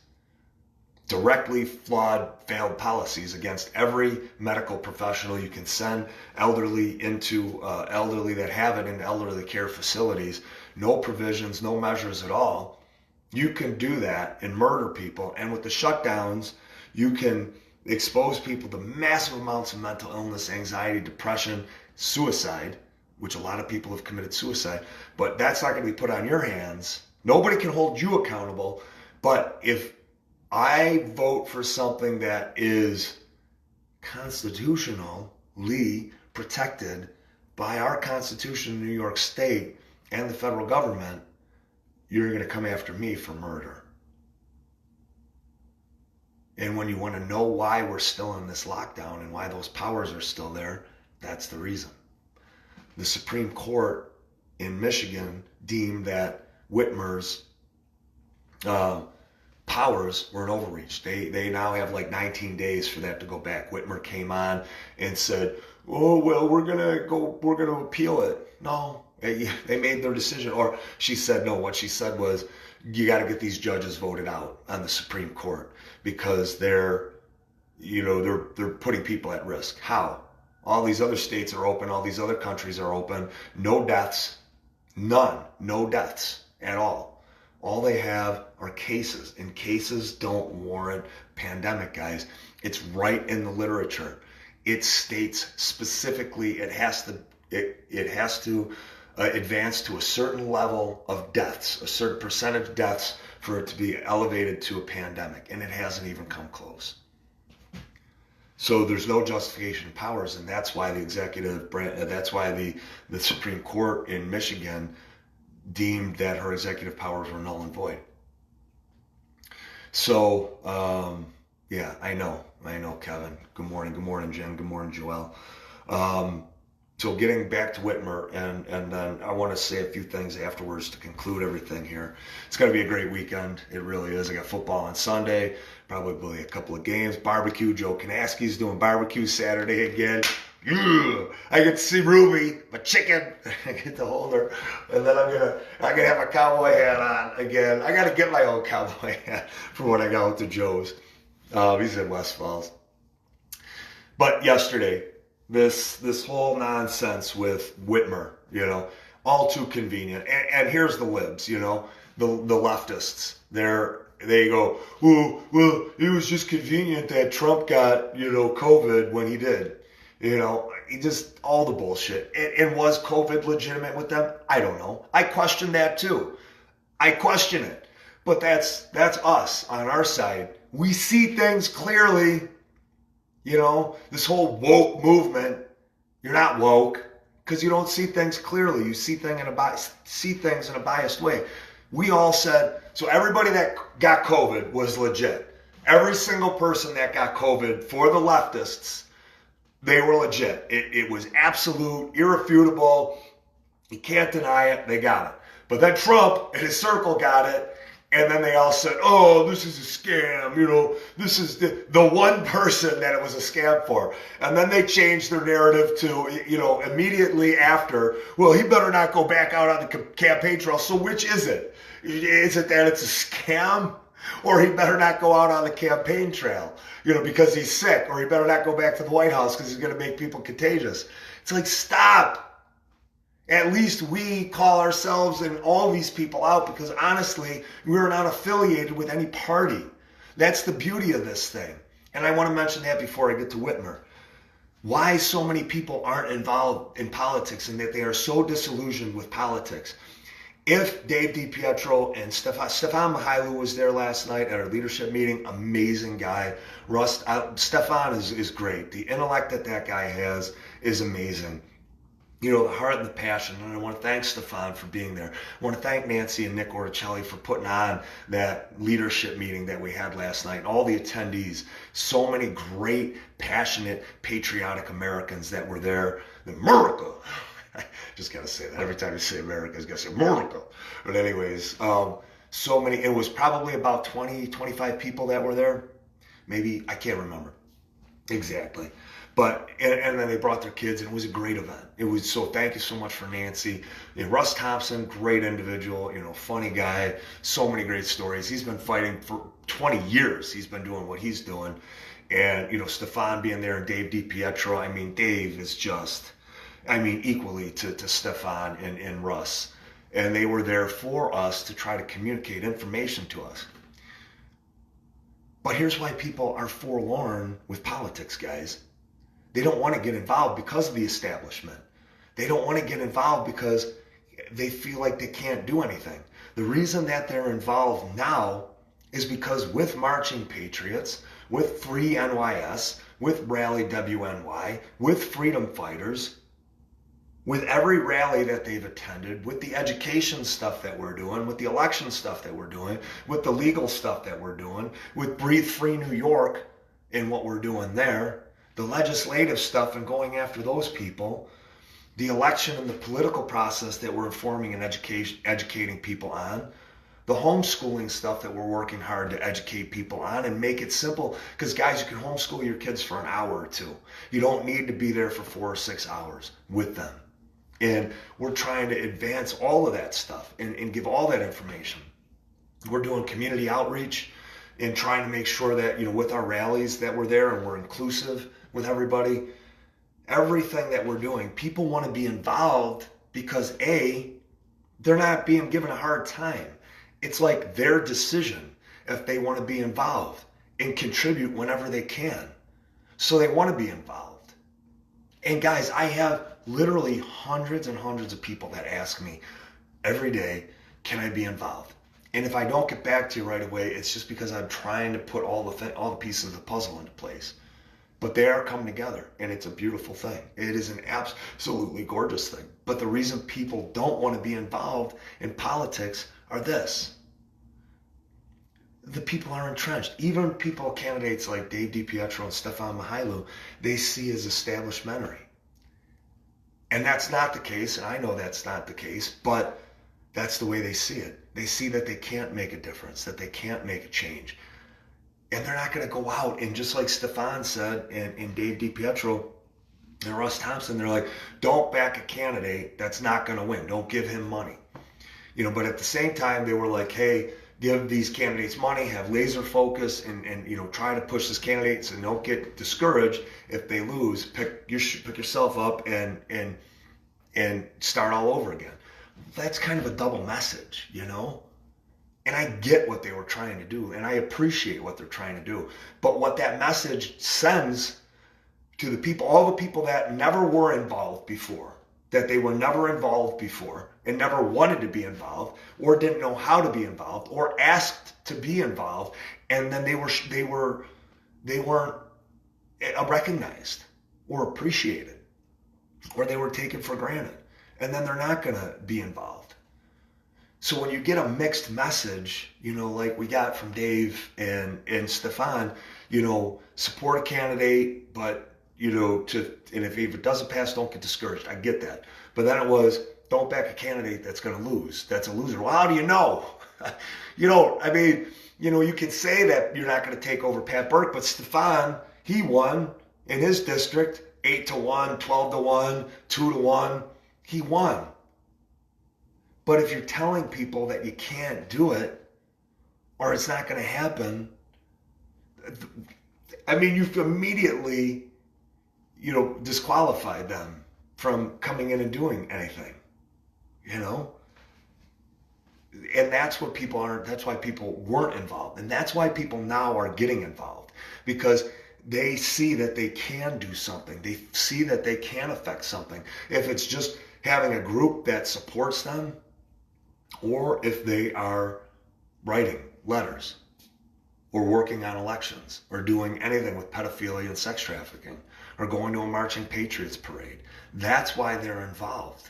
directly flawed, failed policies against every medical professional. You can send elderly into elderly that have it in elderly care facilities. No provisions, no measures at all. You can do that and murder people. And with the shutdowns, you can expose people to massive amounts of mental illness, anxiety, depression, suicide, which a lot of people have committed suicide, but that's not going to be put on your hands. Nobody can hold you accountable. But if I vote for something that is constitutionally protected by our Constitution in New York State and the federal government, you're going to come after me for murder. And when you want to know why we're still in this lockdown and why those powers are still there, that's the reason. The Supreme Court in Michigan deemed that Whitmer's powers were an overreach. They now have like 19 days for that to go back. Whitmer came on and said, oh, well, we're going to appeal it. No, they made their decision. Or she said, no, what she said was, you got to get these judges voted out on the Supreme Court because they're putting people at risk. How? All these other states are open. All these other countries are open. No deaths. None. No deaths at all. All they have are cases. And cases don't warrant pandemic, guys. It's right in the literature. It states specifically it has to advance to a certain level of deaths, a certain percentage of deaths for it to be elevated to a pandemic, and it hasn't even come close. So there's no justification of powers, and that's why the Supreme Court in Michigan deemed that her executive powers were null and void. So, yeah, I know, Kevin. Good morning, Jen. Good morning, Joelle. So getting back to Whitmer, and then I want to say a few things afterwards to conclude everything here. It's going to be a great weekend. It really is. I got football on Sunday, probably a couple of games, barbecue. Joe Kanaski's doing barbecue Saturday again. Yeah. I get to see Ruby, my chicken. I get to hold her, and then I'm gonna have a cowboy hat on again. I got to get my own cowboy hat for when I go out to Joe's. He's in West Falls. But yesterday, this whole nonsense with Whitmer, all too convenient. And here's the libs, the leftists. They go, well, it was just convenient that Trump got, COVID when he did. Just all the bullshit. And was COVID legitimate with them? I don't know. I question that too. I question it. But that's us on our side. We see things clearly. This whole woke movement, you're not woke because you don't see things clearly. You see things in a biased way. We all said, so everybody that got COVID was legit. Every single person that got COVID for the leftists, they were legit. It was absolute, irrefutable. You can't deny it. They got it. But then Trump and his circle got it. And then they all said, oh, this is a scam, this is the one person that it was a scam for. And then they changed their narrative to, immediately after, well, he better not go back out on the campaign trail. So which is it? Is it that it's a scam? Or he better not go out on the campaign trail, because he's sick? Or he better not go back to the White House because he's going to make people contagious. It's like, stop. At least we call ourselves and all these people out because honestly, we're not affiliated with any party. That's the beauty of this thing. And I want to mention that before I get to Whitmer. Why so many people aren't involved in politics and that they are so disillusioned with politics. If Dave DiPietro and Stefan Mihailou was there last night at our leadership meeting, amazing guy. Stefan is great. The intellect that guy has is amazing. The heart and the passion. And I want to thank Stefan for being there. I want to thank Nancy and Nick Orticelli for putting on that leadership meeting that we had last night. All the attendees, so many great, passionate, patriotic Americans that were there. America. I just got to say that. Every time you say America, you got to say America. But anyways, so many. It was probably about 20, 25 people that were there. Maybe, I can't remember exactly. But, and then they brought their kids, and it was a great event. So thank you so much for Nancy. Russ Thompson, great individual, funny guy, so many great stories. He's been fighting for 20 years. He's been doing what he's doing. And, Stefan being there and Dave DiPietro, Dave is just, equally to Stefan and Russ. And they were there for us to try to communicate information to us. But here's why people are forlorn with politics, guys. They don't want to get involved because of the establishment. They don't want to get involved because they feel like they can't do anything. The reason that they're involved now is because with Marching Patriots, with Free NYS, with Rally WNY, with Freedom Fighters, with every rally that they've attended, with the education stuff that we're doing, with the election stuff that we're doing, with the legal stuff that we're doing, with Breathe Free New York and what we're doing there, the legislative stuff and going after those people, the election and the political process that we're informing and educating people on, the homeschooling stuff that we're working hard to educate people on and make it simple. Because guys, you can homeschool your kids for an hour or two. You don't need to be there for 4 or 6 hours with them. And we're trying to advance all of that stuff and give all that information. We're doing community outreach and trying to make sure that, with our rallies that we're there and we're inclusive with everybody, everything that we're doing, people want to be involved because they're not being given a hard time. It's like their decision if they want to be involved and contribute whenever they can. So they want to be involved. And guys, I have literally hundreds and hundreds of people that ask me every day, can I be involved? And if I don't get back to you right away, it's just because I'm trying to put all the pieces of the puzzle into place. But they are coming together, and it's a beautiful thing. It is an absolutely gorgeous thing. But the reason people don't want to be involved in politics are this. The people are entrenched. Even people, candidates like Dave DiPietro and Stefan Mihailu, they see as establishmentary. And that's not the case, and I know that's not the case, but that's the way they see it. They see that they can't make a difference, that they can't make a change. And they're not going to go out and, just like Stefan said, and Dave DiPietro and Russ Thompson, they're like, don't back a candidate that's not going to win. Don't give him money. But at the same time, they were like, hey, give these candidates money, have laser focus, and try to push this candidate so don't get discouraged if they lose. Pick yourself up and start all over again. That's kind of a double message, And I get what they were trying to do, and I appreciate what they're trying to do. But what that message sends to the people, all the people that never were involved before, that they were never involved before and never wanted to be involved or didn't know how to be involved or asked to be involved, and then they weren't recognized or appreciated, or they were taken for granted, and then they're not going to be involved. So when you get a mixed message, like we got from Dave and Stefan, support a candidate, but and if it doesn't pass, don't get discouraged. I get that. But then it was, don't back a candidate that's going to lose. That's a loser. Well, how do you know? You can say that you're not going to take over Pat Burke, but Stefan, he won in his district 8-1, 12-1, 2-1. He won. But if you're telling people that you can't do it or it's not going to happen, you've immediately, disqualified them from coming in and doing anything, And that's what that's why people weren't involved. And that's why people now are getting involved, because they see that they can do something. They see that they can affect something. If it's just having a group that supports them, or if they are writing letters or working on elections or doing anything with pedophilia and sex trafficking or going to a Marching Patriots parade. That's why they're involved.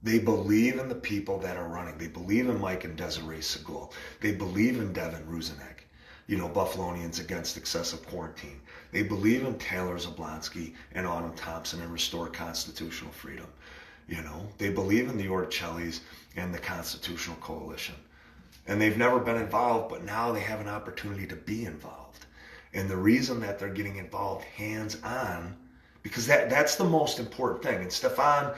They believe in the people that are running. They believe in Mike and Desiree Segul. They believe in Devin Ruzinek, Buffalonians Against Excessive Quarantine. They believe in Taylor Zablonsky and Autumn Thompson and Restore Constitutional Freedom. They believe in the Orticellis and the Constitutional Coalition. And they've never been involved, but now they have an opportunity to be involved. And the reason that they're getting involved hands-on, because that's the most important thing. And Stefan,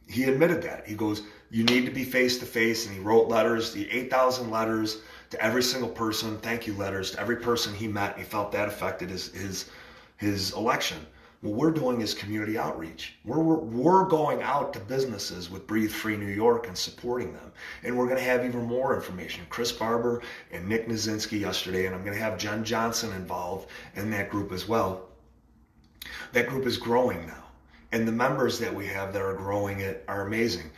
he admitted that. He goes, you need to be face-to-face, and he wrote letters, the 8,000 letters to every single person, thank you letters to every person he met, and he felt that affected his election. What we're doing is community outreach. We're going out to businesses with Breathe Free New York and supporting them. And we're going to have even more information. Chris Barber and Nick Nazinski yesterday, and I'm going to have Jen Johnson involved in that group as well. That group is growing now. And the members that we have that are growing it are amazing.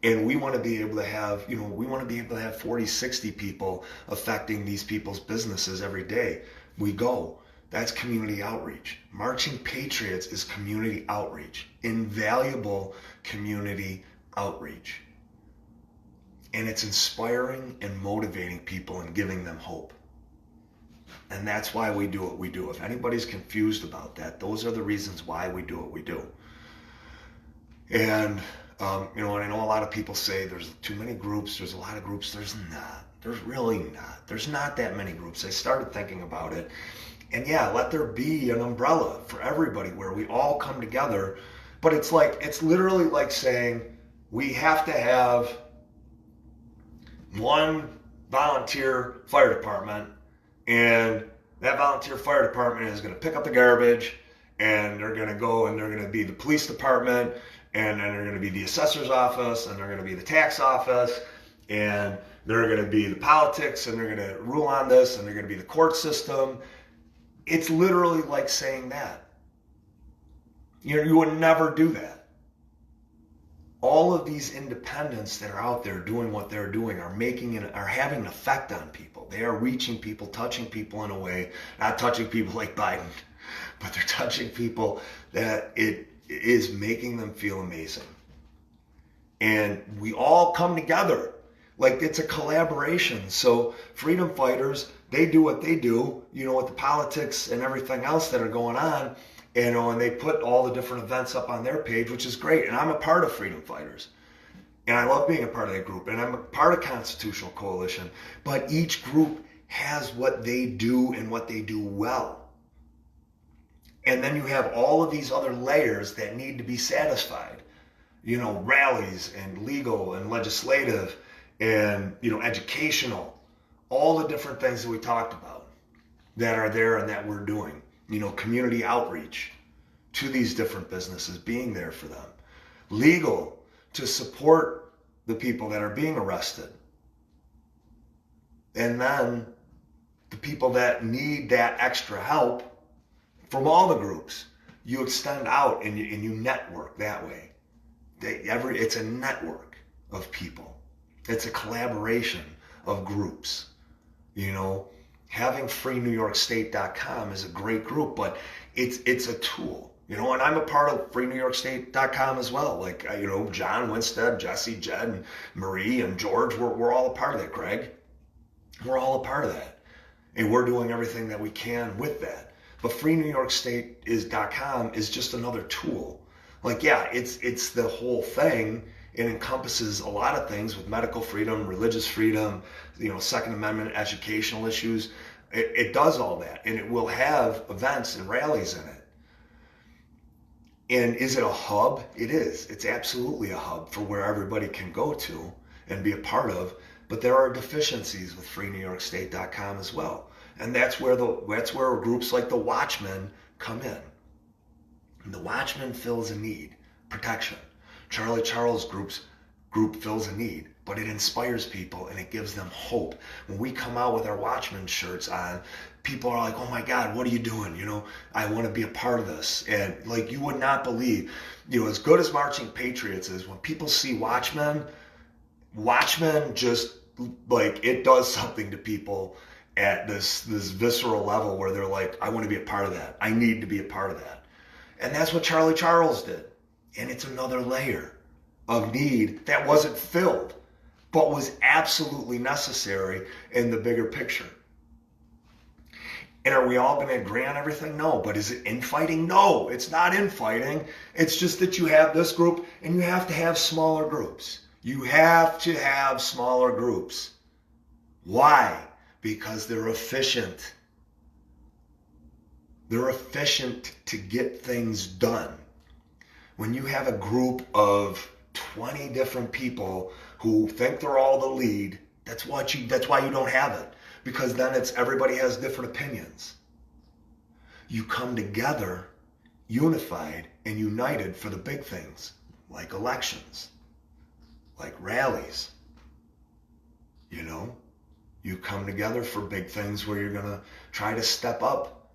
And we want to be able to have, 40, 60 people affecting these people's businesses every day. We go. That's community outreach. Marching Patriots is community outreach, invaluable community outreach. And it's inspiring and motivating people and giving them hope. And that's why we do what we do. If anybody's confused about that, those are the reasons why we do what we do. And, and I know a lot of people say there's too many groups. There's a lot of groups. There's not. There's really not. There's not that many groups. I started thinking about it. And yeah, let there be an umbrella for everybody where we all come together. But it's literally like saying we have to have one volunteer fire department, and that volunteer fire department is going to pick up the garbage, and they're going to go and they're going to be the police department, and then they're going to be the assessor's office, and they're going to be the tax office, and they're going to be the politics, and they're going to rule on this, and they're going to be the court system. It's literally like saying that. You would never do that. all of these independents that are out there doing what they're doing are having an effect on people. They are reaching people, touching people in a way, not touching people like Biden, but they're touching people that it is making them feel amazing. And we all come together. Like, it's a collaboration. So freedom fighters, they do what they do, with the politics and everything else that are going on, and they put all the different events up on their page, which is great. And I'm a part of Freedom Fighters. And I love being a part of that group. And I'm a part of Constitutional Coalition. But each group has what they do and what they do well. And then you have all of these other layers that need to be satisfied. Rallies and legal and legislative and, educational. All the different things that we talked about that are there and that we're doing. Community outreach to these different businesses, being there for them. Legal, to support the people that are being arrested. And then the people that need that extra help from all the groups, you extend out and you network that way. It's a network of people. It's a collaboration of groups, Having FreeNewYorkState.com is a great group, but it's a tool, and I'm a part of FreeNewYorkState.com as well. Like, John Winstead, Jesse, Jed, and Marie, and George, we're all a part of that, Greg. We're all a part of that. And we're doing everything that we can with that. But FreeNewYorkState.com is just another tool. Like, yeah, it's the whole thing. It encompasses a lot of things with medical freedom, religious freedom, Second Amendment, educational issues. It does all that, and it will have events and rallies in it. And is it a hub? It is. It's absolutely a hub for where everybody can go to and be a part of. But there are deficiencies with FreeNewYorkState.com as well, and that's where groups like the Watchmen come in. And the Watchmen fills a need, protection. Charlie Charles' group fills a need, but it inspires people and it gives them hope. When we come out with our Watchmen shirts on, people are like, oh my God, what are you doing? I want to be a part of this. And like, you would not believe, as good as Marching Patriots is, when people see Watchmen just, like, it does something to people at this visceral level where they're like, I want to be a part of that. I need to be a part of that. And that's what Charlie Charles did. And it's another layer of need that wasn't filled, but was absolutely necessary in the bigger picture. And are we all going to agree on everything? No. But is it infighting? No, it's not infighting. It's just that you have this group and you have to have smaller groups. You have to have smaller groups. Why? Because they're efficient. They're efficient to get things done. When you have a group of 20 different people who think they're all the lead, that's why you don't have it. Because then everybody has different opinions. You come together, unified and united for the big things, like elections, like rallies. You come together for big things where you're going to try to step up,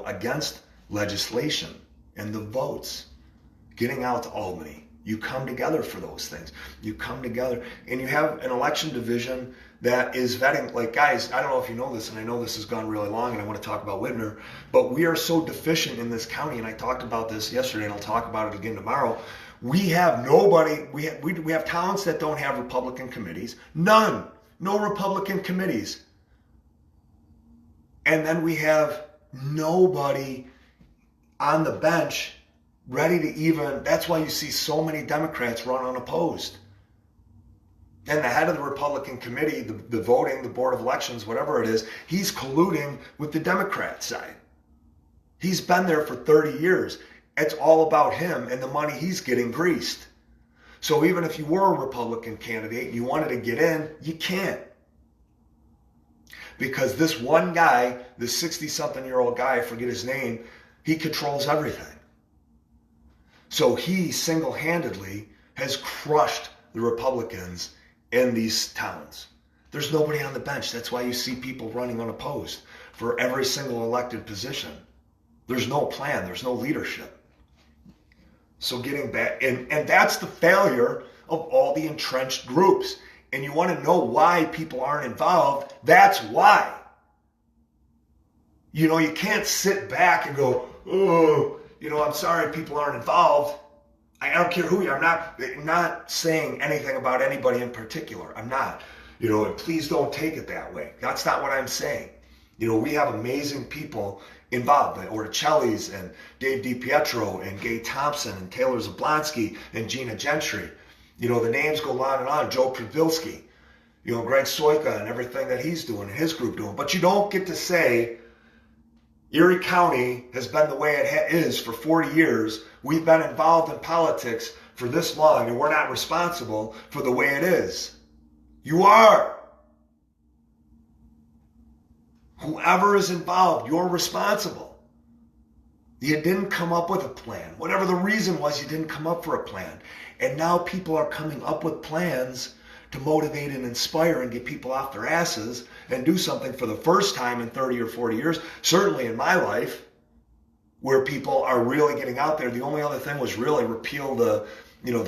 against legislation and the votes. Getting out to Albany. You come together for those things. You come together and you have an election division that is vetting. Like, guys, I don't know if you know this, and I know this has gone really long and I want to talk about Whitner, but we are so deficient in this county, and I talked about this yesterday and I'll talk about it again tomorrow. We have nobody, we have towns that don't have Republican committees. None. No Republican committees. And then we have nobody on the bench ready to even, that's why you see so many Democrats run unopposed. And the head of the Republican committee, the voting, the Board of Elections, whatever it is, he's colluding with the Democrat side. He's been there for 30 years. It's all about him and the money he's getting greased. So even if you were a Republican candidate and you wanted to get in, you can't. Because this one guy, this 60-something-year-old guy, I forget his name, he controls everything. So he single-handedly has crushed the Republicans in these towns. There's nobody on the bench. That's why you see people running unopposed for every single elected position. There's no plan. There's no leadership. So getting back, and that's the failure of all the entrenched groups. And you want to know why people aren't involved? That's why. You know, you can't sit back and go, oh, you know, I'm sorry people aren't involved. I don't care who you are. I'm not saying anything about anybody in particular. I'm not. You know, and please don't take it that way. That's not what I'm saying. You know, we have amazing people involved, like Orticelli's and Dave DiPietro and Gay Thompson and Taylor Zablonsky and Gina Gentry. You know, the names go on and on. Joe Pravilsky, you know, Greg Soika and everything that he's doing and his group doing. But you don't get to say Erie County has been the way it is for 40 years. We've been involved in politics for this long and we're not responsible for the way it is. You are. Whoever is involved, you're responsible. You didn't come up with a plan. Whatever the reason was, you didn't come up for a plan. And now people are coming up with plans to motivate and inspire and get people off their asses and do something for the first time in 30 or 40 years, certainly in my life, where people are really getting out there. The only other thing was really repeal the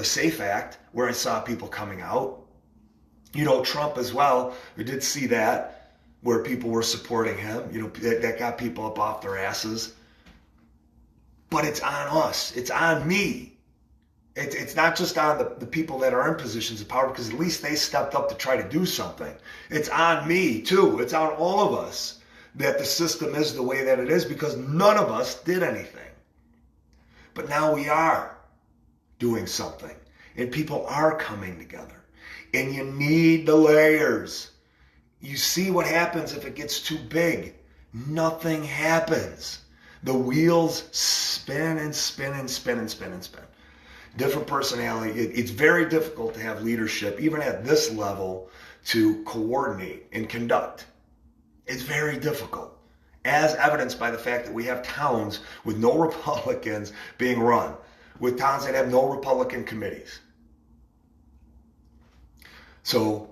SAFE Act, where I saw people coming out. You know, Trump as well, we did see that, where people were supporting him. You know, that got people up off their asses. But it's on us. It's on me. It's not just on the people that are in positions of power, because at least they stepped up to try to do something. It's on me, too. It's on all of us that the system is the way that it is, because none of us did anything. But now we are doing something, and people are coming together. And you need the layers. You see what happens if it gets too big. Nothing happens. The wheels spin and spin and spin and spin and spin. Different personality. It's very difficult to have leadership, even at this level, to coordinate and conduct. It's very difficult, as evidenced by the fact that we have towns with no Republicans being run, with towns that have no Republican committees. So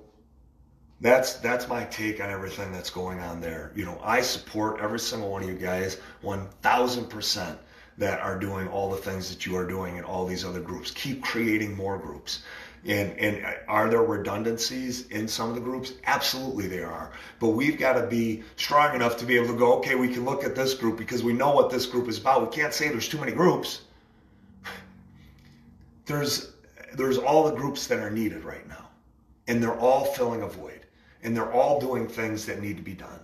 that's my take on everything that's going on there. You know, I support every single one of you guys 1,000% that are doing all the things that you are doing in all these other groups. Keep creating more groups. And are there redundancies in some of the groups? Absolutely there are. But we've got to be strong enough to be able to go, okay, we can look at this group because we know what this group is about. We can't say there's too many groups. There's all the groups that are needed right now. And they're all filling a void. And they're all doing things that need to be done.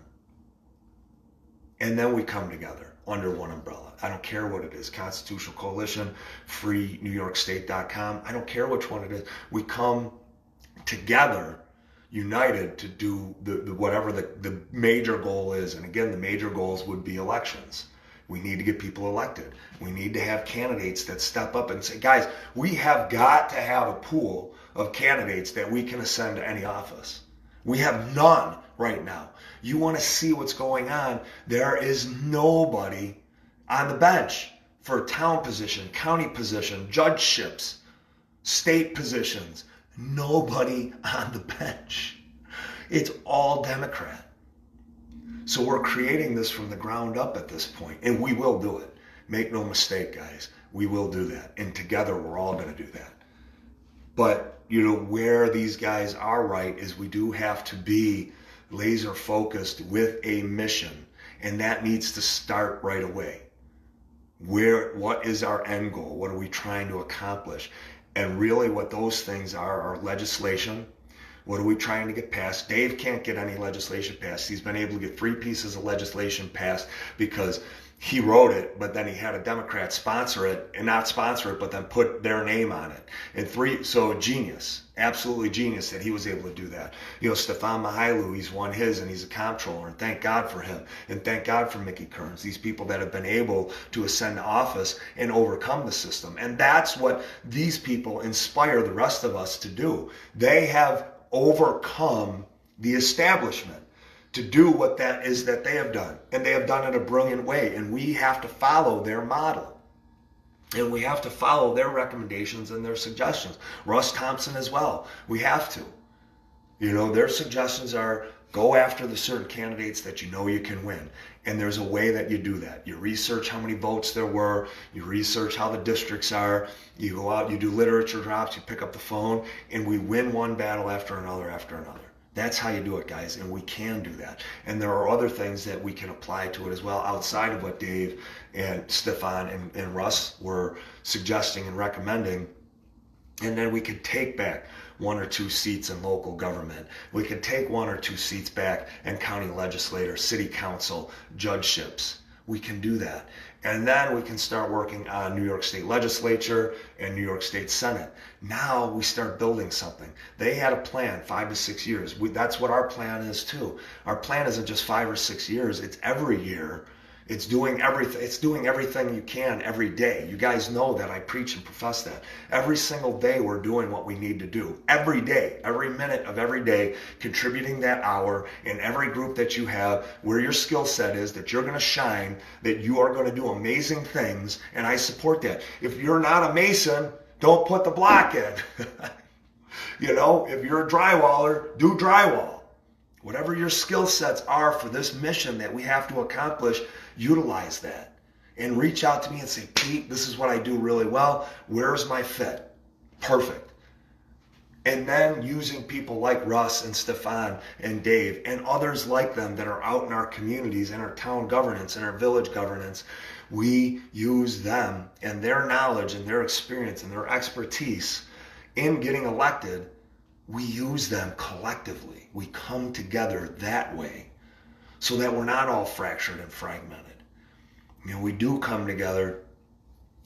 And then we come together under one umbrella. I don't care what it is, Constitutional Coalition, FreeNewYorkState.com. I don't care which one it is. We come together, united, to do whatever the major goal is. And again, the major goals would be elections. We need to get people elected. We need to have candidates that step up and say, guys, we have got to have a pool of candidates that we can ascend to any office. We have none right now. You want to see what's going on? There is nobody on the bench for town position, county position, judgeships, state positions. Nobody on the bench. It's all Democrat. So we're creating this from the ground up at this point, and we will do it. Make no mistake, guys. We will do that, and together we're all going to do that. But, you know, where these guys are right is we do have to be laser focused with a mission, and that needs to start right away. What is our end goal? What are we trying to accomplish? And really what those things are legislation. What are we trying to get passed? Dave can't get any legislation passed. He's been able to get 3 pieces of legislation passed because he wrote it, but then he had a Democrat sponsor it, and not sponsor it, but then put their name on it. And 3, so genius, absolutely genius that he was able to do that. You know, Stefan Mihailu, he's won his, and he's a comptroller, and thank God for him. And thank God for Mickey Kearns, these people that have been able to ascend to office and overcome the system. And that's what these people inspire the rest of us to do. They have overcome the establishment to do what that is that they have done. And they have done it in a brilliant way. And we have to follow their model. And we have to follow their recommendations and their suggestions. Russ Thompson as well. We have to. You know, their suggestions are go after the certain candidates that you know you can win. And there's a way that you do that. You research how many votes there were, you research how the districts are, you go out, you do literature drops, you pick up the phone, and we win one battle after another after another. That's how you do it, guys, and we can do that. And there are other things that we can apply to it as well, outside of what Dave and Stefan and Russ were suggesting and recommending. And then we could take back 1 or 2 seats in local government. We could take 1 or 2 seats back in county legislature, city council, judgeships. We can do that. And then we can start working on New York State Legislature and New York State Senate. Now we start building something. They had a plan, 5 to 6 years. That's what our plan is too. Our plan isn't just 5 or 6 years. It's every year. It's doing everything. It's doing everything you can every day. You guys know that I preach and profess that. Every single day we're doing what we need to do. Every day, every minute of every day, contributing that hour in every group that you have, where your skill set is, that you're going to shine, that you are going to do amazing things, and I support that. If you're not a mason, don't put the block in. You know, if you're a drywaller, do drywall. Whatever your skill sets are for this mission that we have to accomplish, utilize that. And reach out to me and say, Pete, this is what I do really well. Where's my fit? Perfect. And then using people like Russ and Stefan and Dave and others like them that are out in our communities, in our town governance, in our village governance, we use them and their knowledge and their experience and their expertise in getting elected. We use them collectively. We come together that way so that we're not all fractured and fragmented. You know, we do come together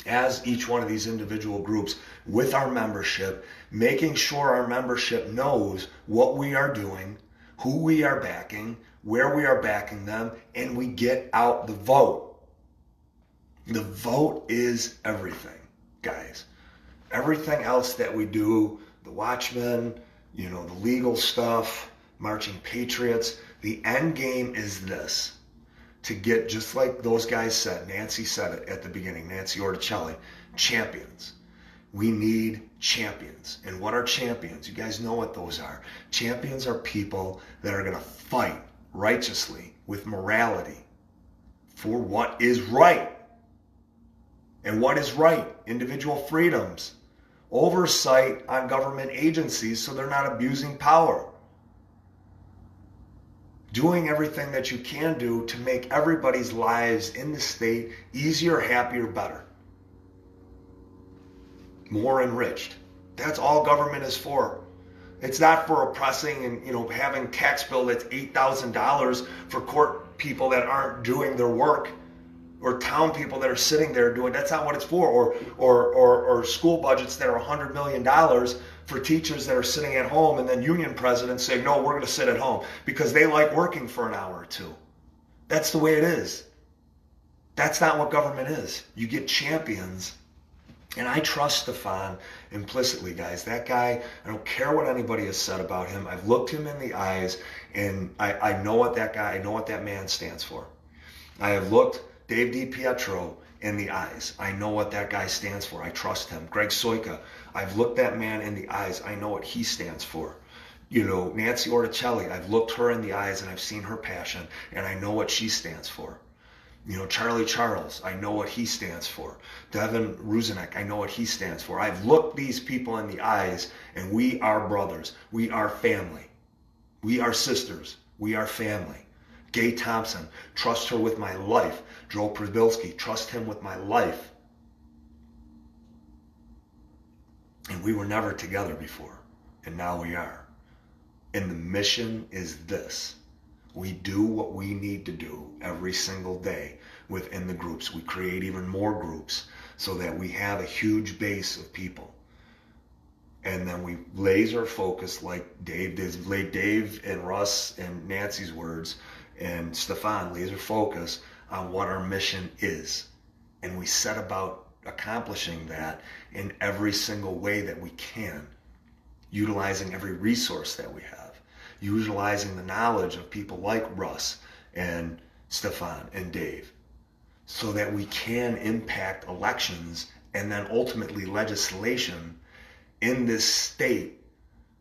as each one of these individual groups with our membership, making sure our membership knows what we are doing, who we are backing, where we are backing them, and we get out the vote. The vote is everything, guys. Everything else that we do, the Watchmen, you know, the legal stuff, Marching Patriots, the end game is this. To get, just like those guys said, Nancy said it at the beginning, Nancy Orticelli, champions. We need champions. And what are champions? You guys know what those are. Champions are people that are going to fight righteously with morality for what is right. And what is right? Individual freedoms. Oversight on government agencies so they're not abusing power. Doing everything that you can do to make everybody's lives in the state easier, happier, better. More enriched. That's all government is for. It's not for oppressing and, you know, having tax bill that's $8,000 for court people that aren't doing their work, or town people that are sitting there doing. That's not what it's for. Or school budgets that are $100 million for teachers that are sitting at home, and then union presidents saying, no, we're going to sit at home because they like working for an hour or two. That's the way it is. That's not what government is. You get champions. And I trust Stefan implicitly, guys. That guy, I don't care what anybody has said about him. I've looked him in the eyes, and I know what that guy, I know what that man stands for. I have looked Dave DiPietro in the eyes. I know what that guy stands for. I trust him. Greg Soika, I've looked that man in the eyes. I know what he stands for. You know, Nancy Orticelli, I've looked her in the eyes and I've seen her passion and I know what she stands for. You know, Charlie Charles, I know what he stands for. Devin Ruzinek, I know what he stands for. I've looked these people in the eyes and we are brothers. We are family. We are sisters. We are family. Gay Thompson, trust her with my life. Joe Przybylski, trust him with my life. And we were never together before, and now we are. And the mission is this. We do what we need to do every single day within the groups. We create even more groups so that we have a huge base of people. And then we laser focus, like Dave and Russ and Nancy's words, and Stefan, laser focus on what our mission is. And we set about accomplishing that in every single way that we can, utilizing every resource that we have, utilizing the knowledge of people like Russ and Stefan and Dave, so that we can impact elections and then ultimately legislation in this state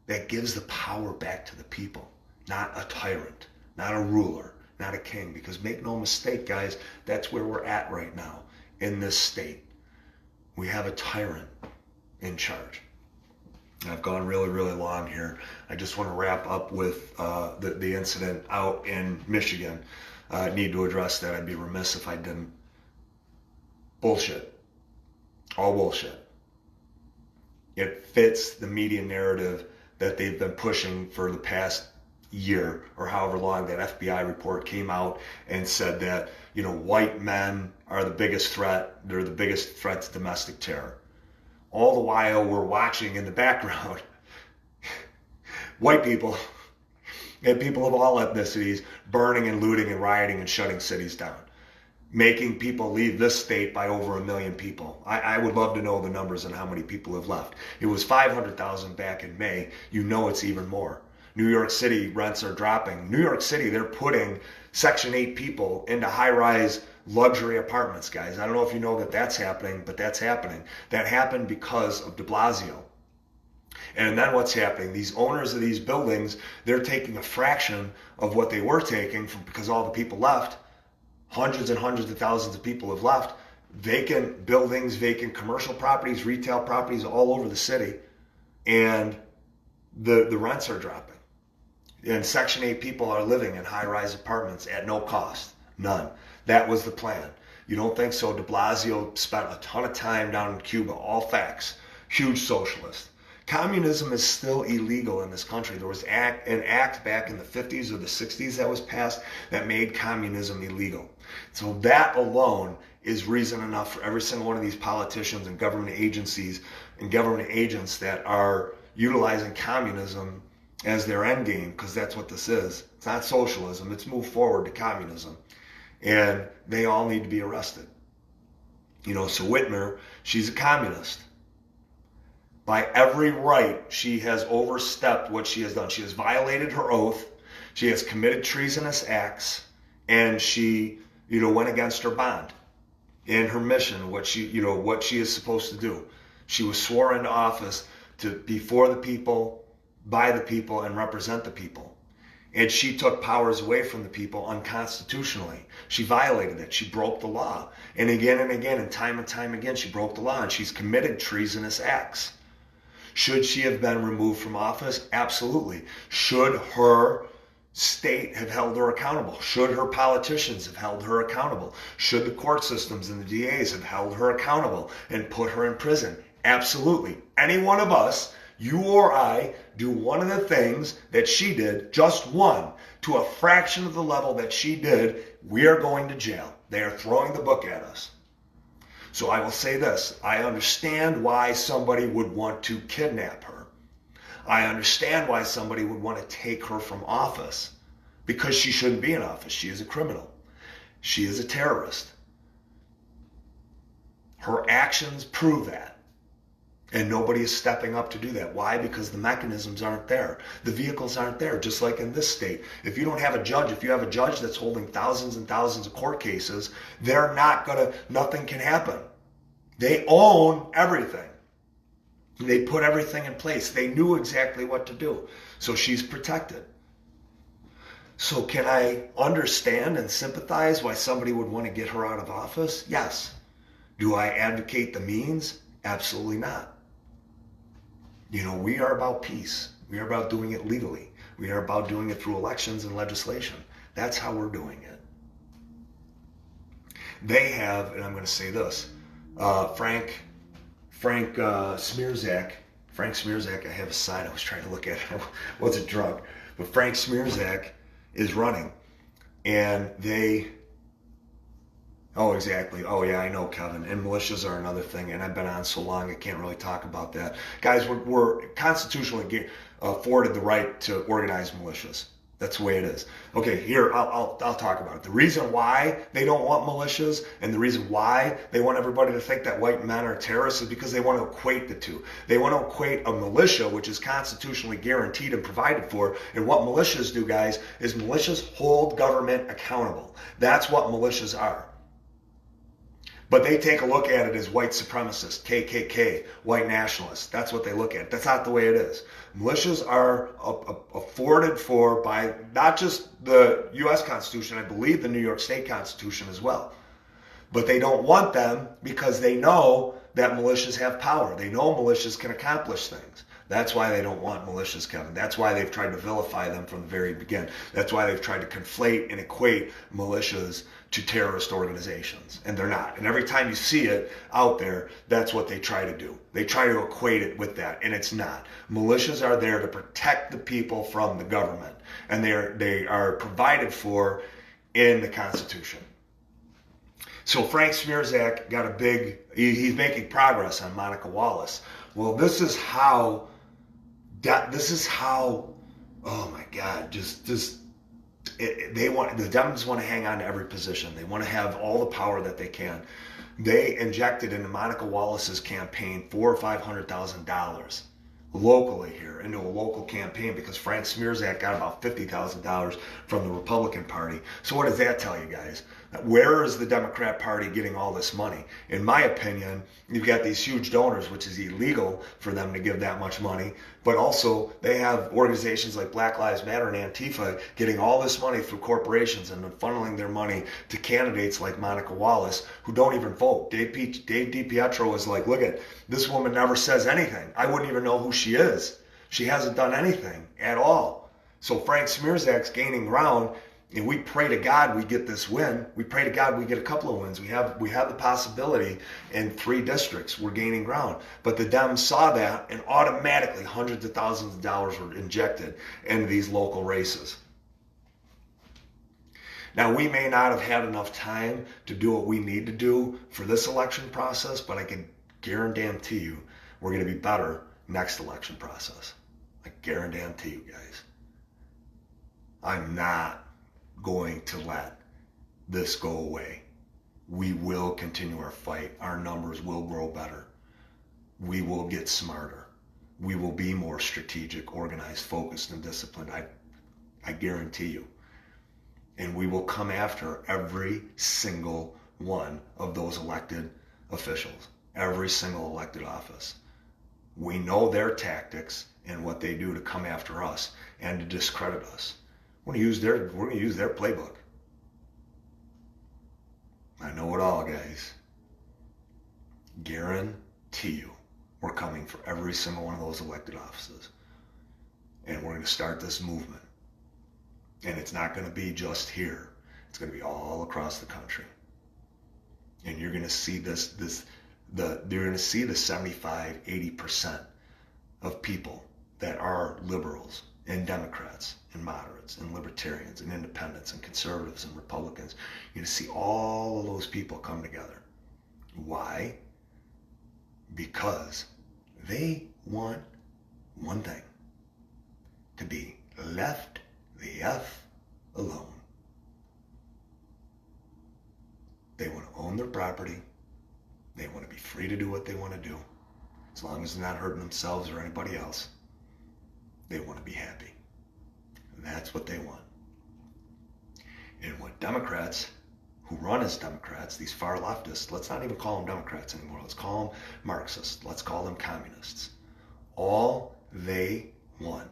that gives the power back to the people. not a tyrant, not a ruler, not a king. Because make no mistake, guys, that's where we're at right now in this state. We have a tyrant in charge. I've gone really, really long here. I just want to wrap up with the incident out in Michigan. I need to address that. I'd be remiss if I didn't. Bullshit. All bullshit. It fits the media narrative that they've been pushing for the past year or however long. That FBI report came out and said that, white men are the biggest threat. They're the biggest threat to domestic terror. All the while we're watching in the background white people and people of all ethnicities burning and looting and rioting and shutting cities down, making people leave this state by over 1 million people. I would love to know the numbers and how many people have left. It was 500,000 back in May. It's even more. New York City rents are dropping. New York City, they're putting Section 8 people into high-rise luxury apartments, guys. I don't know if you know that that's happening, but that's happening. That happened because of de Blasio. And then what's happening? These owners of these buildings, they're taking a fraction of what they were taking because all the people left. Hundreds and hundreds of thousands of people have left. Vacant buildings, vacant commercial properties, retail properties all over the city. And the rents are dropping. And Section 8 people are living in high-rise apartments at no cost. None. That was the plan. You don't think so? De Blasio spent a ton of time down in Cuba. All facts. Huge socialist. Communism is still illegal in this country. There was an act back in the 50s or the 60s that was passed that made communism illegal. So that alone is reason enough for every single one of these politicians and government agencies and government agents that are utilizing communism as their end game, because that's what this is. It's not socialism. It's move forward to communism. And they all need to be arrested. So Whitmer, she's a communist. By every right, she has overstepped what she has done. She has violated her oath. She has committed treasonous acts. And she, went against her bond and her mission, what she is supposed to do. She was sworn into office to be for the people, by the people, and represent the people. And she took powers away from the people unconstitutionally. She violated it. She broke the law. And again, and time again, she broke the law. And she's committed treasonous acts. Should she have been removed from office? Absolutely. Should her state have held her accountable? Should her politicians have held her accountable? Should the court systems and the DAs have held her accountable and put her in prison? Absolutely. Any one of us, you or I, do one of the things that she did, just one, to a fraction of the level that she did, we are going to jail. They are throwing the book at us. So I will say this. I understand why somebody would want to kidnap her. I understand why somebody would want to take her from office, because she shouldn't be in office. She is a criminal. She is a terrorist. Her actions prove that. And nobody is stepping up to do that. Why? Because the mechanisms aren't there. The vehicles aren't there, just like in this state. If you don't have a judge, if you have a judge that's holding thousands and thousands of court cases, nothing can happen. They own everything. They put everything in place. They knew exactly what to do. So she's protected. So can I understand and sympathize why somebody would want to get her out of office? Yes. Do I advocate the means? Absolutely not. We are about peace. We are about doing it legally. We are about doing it through elections and legislation. That's how we're doing it. They have, and I'm going to say this, Frank Smearzak, I have a sign I was trying to look at. I wasn't drunk. But Frank Smearzak is running. And oh, exactly. Oh, yeah, I know, Kevin. And militias are another thing. And I've been on so long, I can't really talk about that. Guys, we're constitutionally afforded the right to organize militias. That's the way it is. Okay, here, I'll talk about it. The reason why they don't want militias and the reason why they want everybody to think that white men are terrorists is because they want to equate the two. They want to equate a militia, which is constitutionally guaranteed and provided for. And what militias do, guys, is militias hold government accountable. That's what militias are. But they take a look at it as white supremacist, KKK, white nationalists. That's what they look at. That's not the way it is. Militias are afforded for by not just the U.S. Constitution, I believe the New York State Constitution as well. But they don't want them because they know that militias have power. They know militias can accomplish things. That's why they don't want militias, Kevin. That's why they've tried to vilify them from the very beginning. That's why they've tried to conflate and equate militias to terrorist organizations. And they're not. And every time you see it out there, that's what they try to do. They try to equate it with that, and it's not. Militias are there to protect the people from the government, and they are provided for in the Constitution. So Frank Smearzak got a big, he's making progress on Monica Wallace. Well, this is how, oh my God, the Dems want to hang on to every position. They want to have all the power that they can. They injected into Monica Wallace's campaign $400,000 or $500,000 locally here into a local campaign because Frank Smearzak got about $50,000 from the Republican Party. So what does that tell you guys? Where is the Democrat Party getting all this money? In my opinion, you've got these huge donors, which is illegal for them to give that much money, but also they have organizations like Black Lives Matter and Antifa getting all this money through corporations and funneling their money to candidates like Monica Wallace who don't even vote. Dave DiPietro is like, look at, this woman never says anything. I wouldn't even know who she is. She hasn't done anything at all. So Frank Smearzak's gaining ground. And we pray to God we get this win. We pray to God we get a couple of wins. We have the possibility in 3 districts. We're gaining ground. But the Dems saw that and automatically hundreds of thousands of dollars were injected into these local races. Now, we may not have had enough time to do what we need to do for this election process, but I can guarantee you we're going to be better next election process. I guarantee you guys. I'm not going to let this go away. We will continue our fight. Our numbers will grow better. We will get smarter. We will be more strategic, organized, focused, and disciplined. I guarantee you. And we will come after every single one of those elected officials, every single elected office. We know their tactics and what they do to come after us and to discredit us. We're going to use their playbook. I know it all, guys. Guarantee you, we're coming for every single one of those elected offices. And we're going to start this movement. And it's not going to be just here. It's going to be all across the country. And you're going to see you're going to see the 75, 80% of people that are liberals and Democrats and moderates and libertarians and independents and conservatives and Republicans. You're going to see all of those people come together. Why? Because they want one thing: to be left the F alone. They want to own their property. They want to be free to do what they want to do, as long as they're not hurting themselves or anybody else. They want to be happy. And that's what they want. And what Democrats who run as Democrats, these far leftists, let's not even call them Democrats anymore. Let's call them Marxists. Let's call them communists. All they want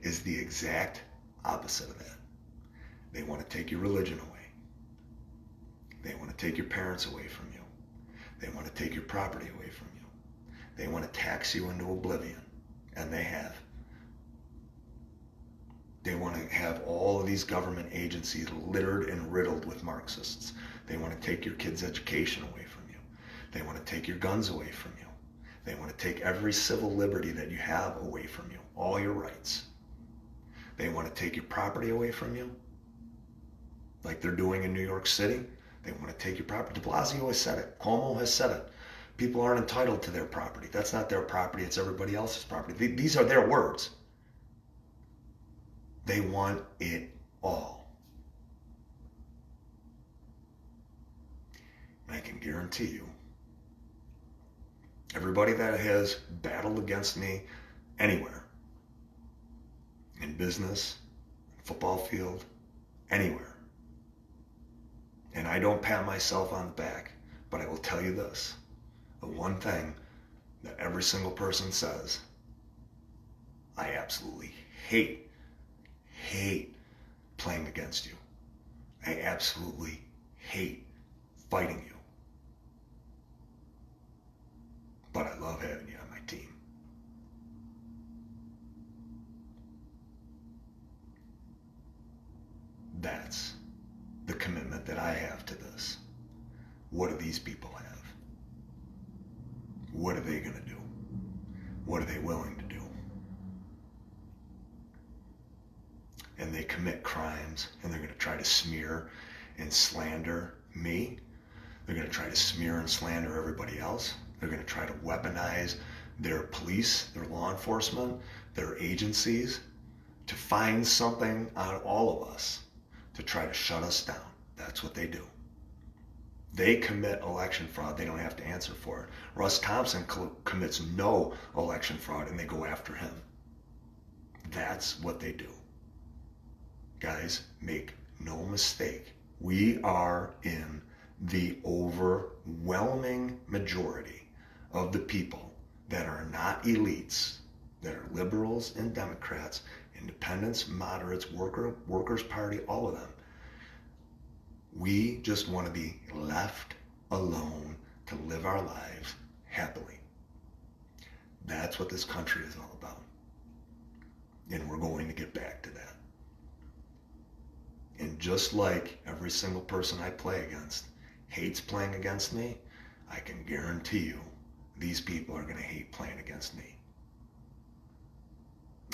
is the exact opposite of that. They want to take your religion away. They want to take your parents away from you. They want to take your property away from you. They want to tax you into oblivion. And they have. They want to have all of these government agencies littered and riddled with Marxists. They want to take your kids' education away from you. They want to take your guns away from you. They want to take every civil liberty that you have away from you, all your rights. They want to take your property away from you, like they're doing in New York City. They want to take your property. De Blasio has said it. Cuomo has said it. People aren't entitled to their property. That's not their property. It's everybody else's property. These are their words. They want it all. And I can guarantee you, everybody that has battled against me anywhere, in business, football field, anywhere, and I don't pat myself on the back, But I will tell you this, the one thing that every single person says, I absolutely hate playing against you. I absolutely hate fighting you. But I love having you on my team. That's the commitment that I have to this. What do these people have? What are they going to do? What are they willing to do? And they commit crimes, and they're going to try to smear and slander me. They're going to try to smear and slander everybody else. They're going to try to weaponize their police, their law enforcement, their agencies to find something on all of us to try to shut us down. That's what they do. They commit election fraud. They don't have to answer for it. Russ Thompson commits no election fraud, and they go after him. That's what they do. Guys, make no mistake. We are in the overwhelming majority of the people that are not elites, that are liberals and Democrats, independents, moderates, workers' party, all of them. We just want to be left alone to live our lives happily. That's what this country is all about. And we're going to get back to that. And just like every single person I play against hates playing against me, I can guarantee you these people are going to hate playing against me.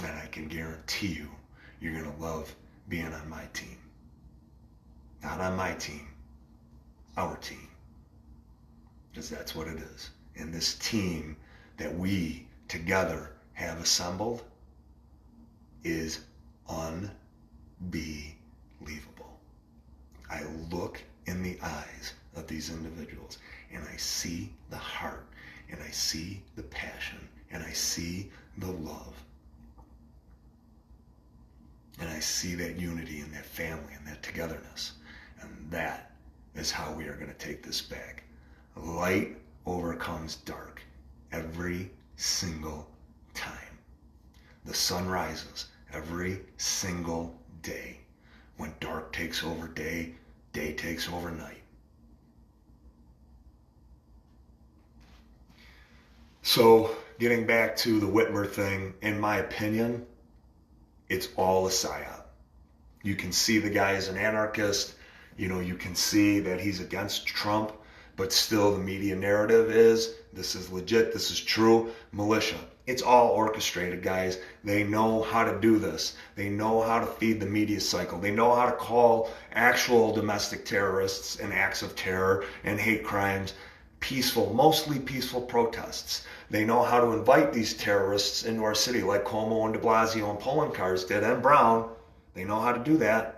And I can guarantee you you're going to love being on my team. Not on my team, our team. Because that's what it is. And this team that we together have assembled is unbelievable. I look in the eyes of these individuals and I see the heart and I see the passion and I see the love. And I see that unity and that family and that togetherness. And that is how we are going to take this back. Light overcomes dark every single time. The sun rises every single day. When dark takes over day, day takes over night. So, getting back to the Whitmer thing, in my opinion, it's all a psyop. You can see the guy is an anarchist. You can see that he's against Trump, but still the media narrative is, this is legit, this is true, militia. It's all orchestrated, guys. They know how to do this. They know how to feed the media cycle. They know how to call actual domestic terrorists and acts of terror and hate crimes peaceful, mostly peaceful protests. They know how to invite these terrorists into our city like Cuomo and de Blasio and Poloncarz did, and Brown. They know how to do that,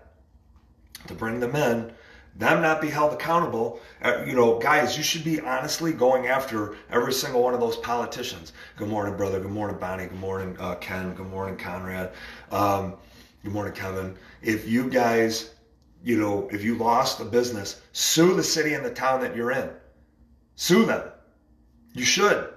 to bring them in, them not be held accountable. Guys, you should be honestly going after every single one of those politicians. Good morning, brother. Good morning, Bonnie. Good morning, Ken. Good morning, Conrad. Good morning, Kevin. If you guys, if you lost a business, sue the city and the town that you're in. Sue them. You should.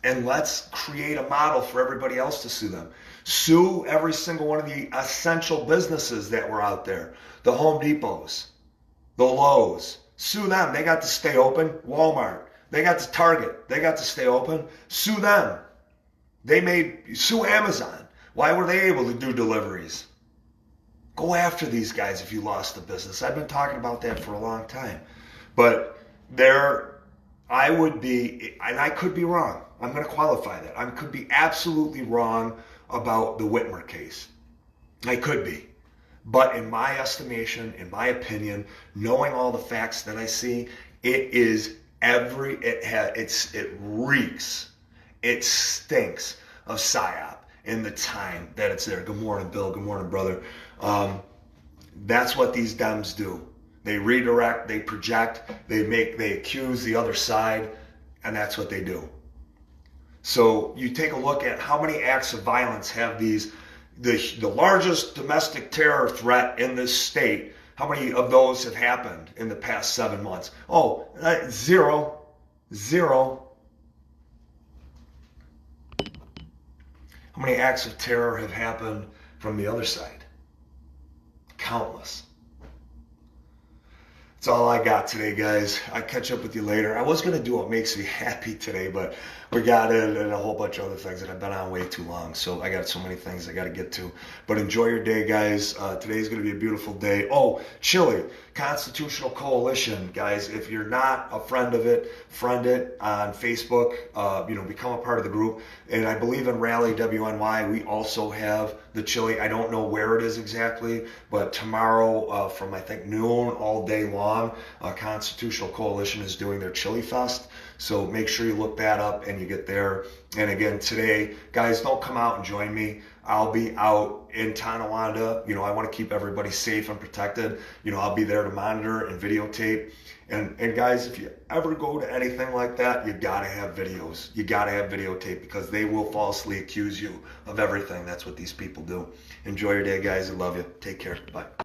And let's create a model for everybody else to sue them. Sue every single one of the essential businesses that were out there. The Home Depots, the Lowe's. Sue them. They got to stay open. Walmart. They got to Target. They got to stay open. Sue them. Sue Amazon. Why were they able to do deliveries? Go after these guys if you lost the business. I've been talking about that for a long time. But I would be, and I could be wrong. I'm going to qualify that. I could be absolutely wrong about the Whitmer case. I could be. But in my estimation, in my opinion, knowing all the facts that I see, it reeks, it stinks of PSYOP in the time that it's there. Good morning, Bill. Good morning, brother. That's what these Dems do. They redirect, they project, they accuse the other side, and that's what they do. So you take a look at how many acts of violence have the largest domestic terror threat in this state. How many of those have happened in the past 7 months? Oh, zero. Zero. How many acts of terror have happened from the other side? Countless. That's all I got today, guys. I'll catch up with you later. I was going to do what makes me happy today, but we got it and a whole bunch of other things that I've been on way too long. So I got so many things I got to get to. But enjoy your day, guys. Today's going to be a beautiful day. Oh, Chile, Constitutional Coalition, guys. If you're not a friend of it, friend it on Facebook. Become a part of the group. And I believe in Rally WNY, we also have the Chile. I don't know where it is exactly, but tomorrow from I think noon all day long, Constitutional Coalition is doing their Chili Fest. So make sure you look that up and you get there. And again, today, guys, don't come out and join me. I'll be out in Tonawanda. I want to keep everybody safe and protected. I'll be there to monitor and videotape. And guys, if you ever go to anything like that, you got to have videos. You got to have videotape because they will falsely accuse you of everything. That's what these people do. Enjoy your day, guys. I love you. Take care. Bye.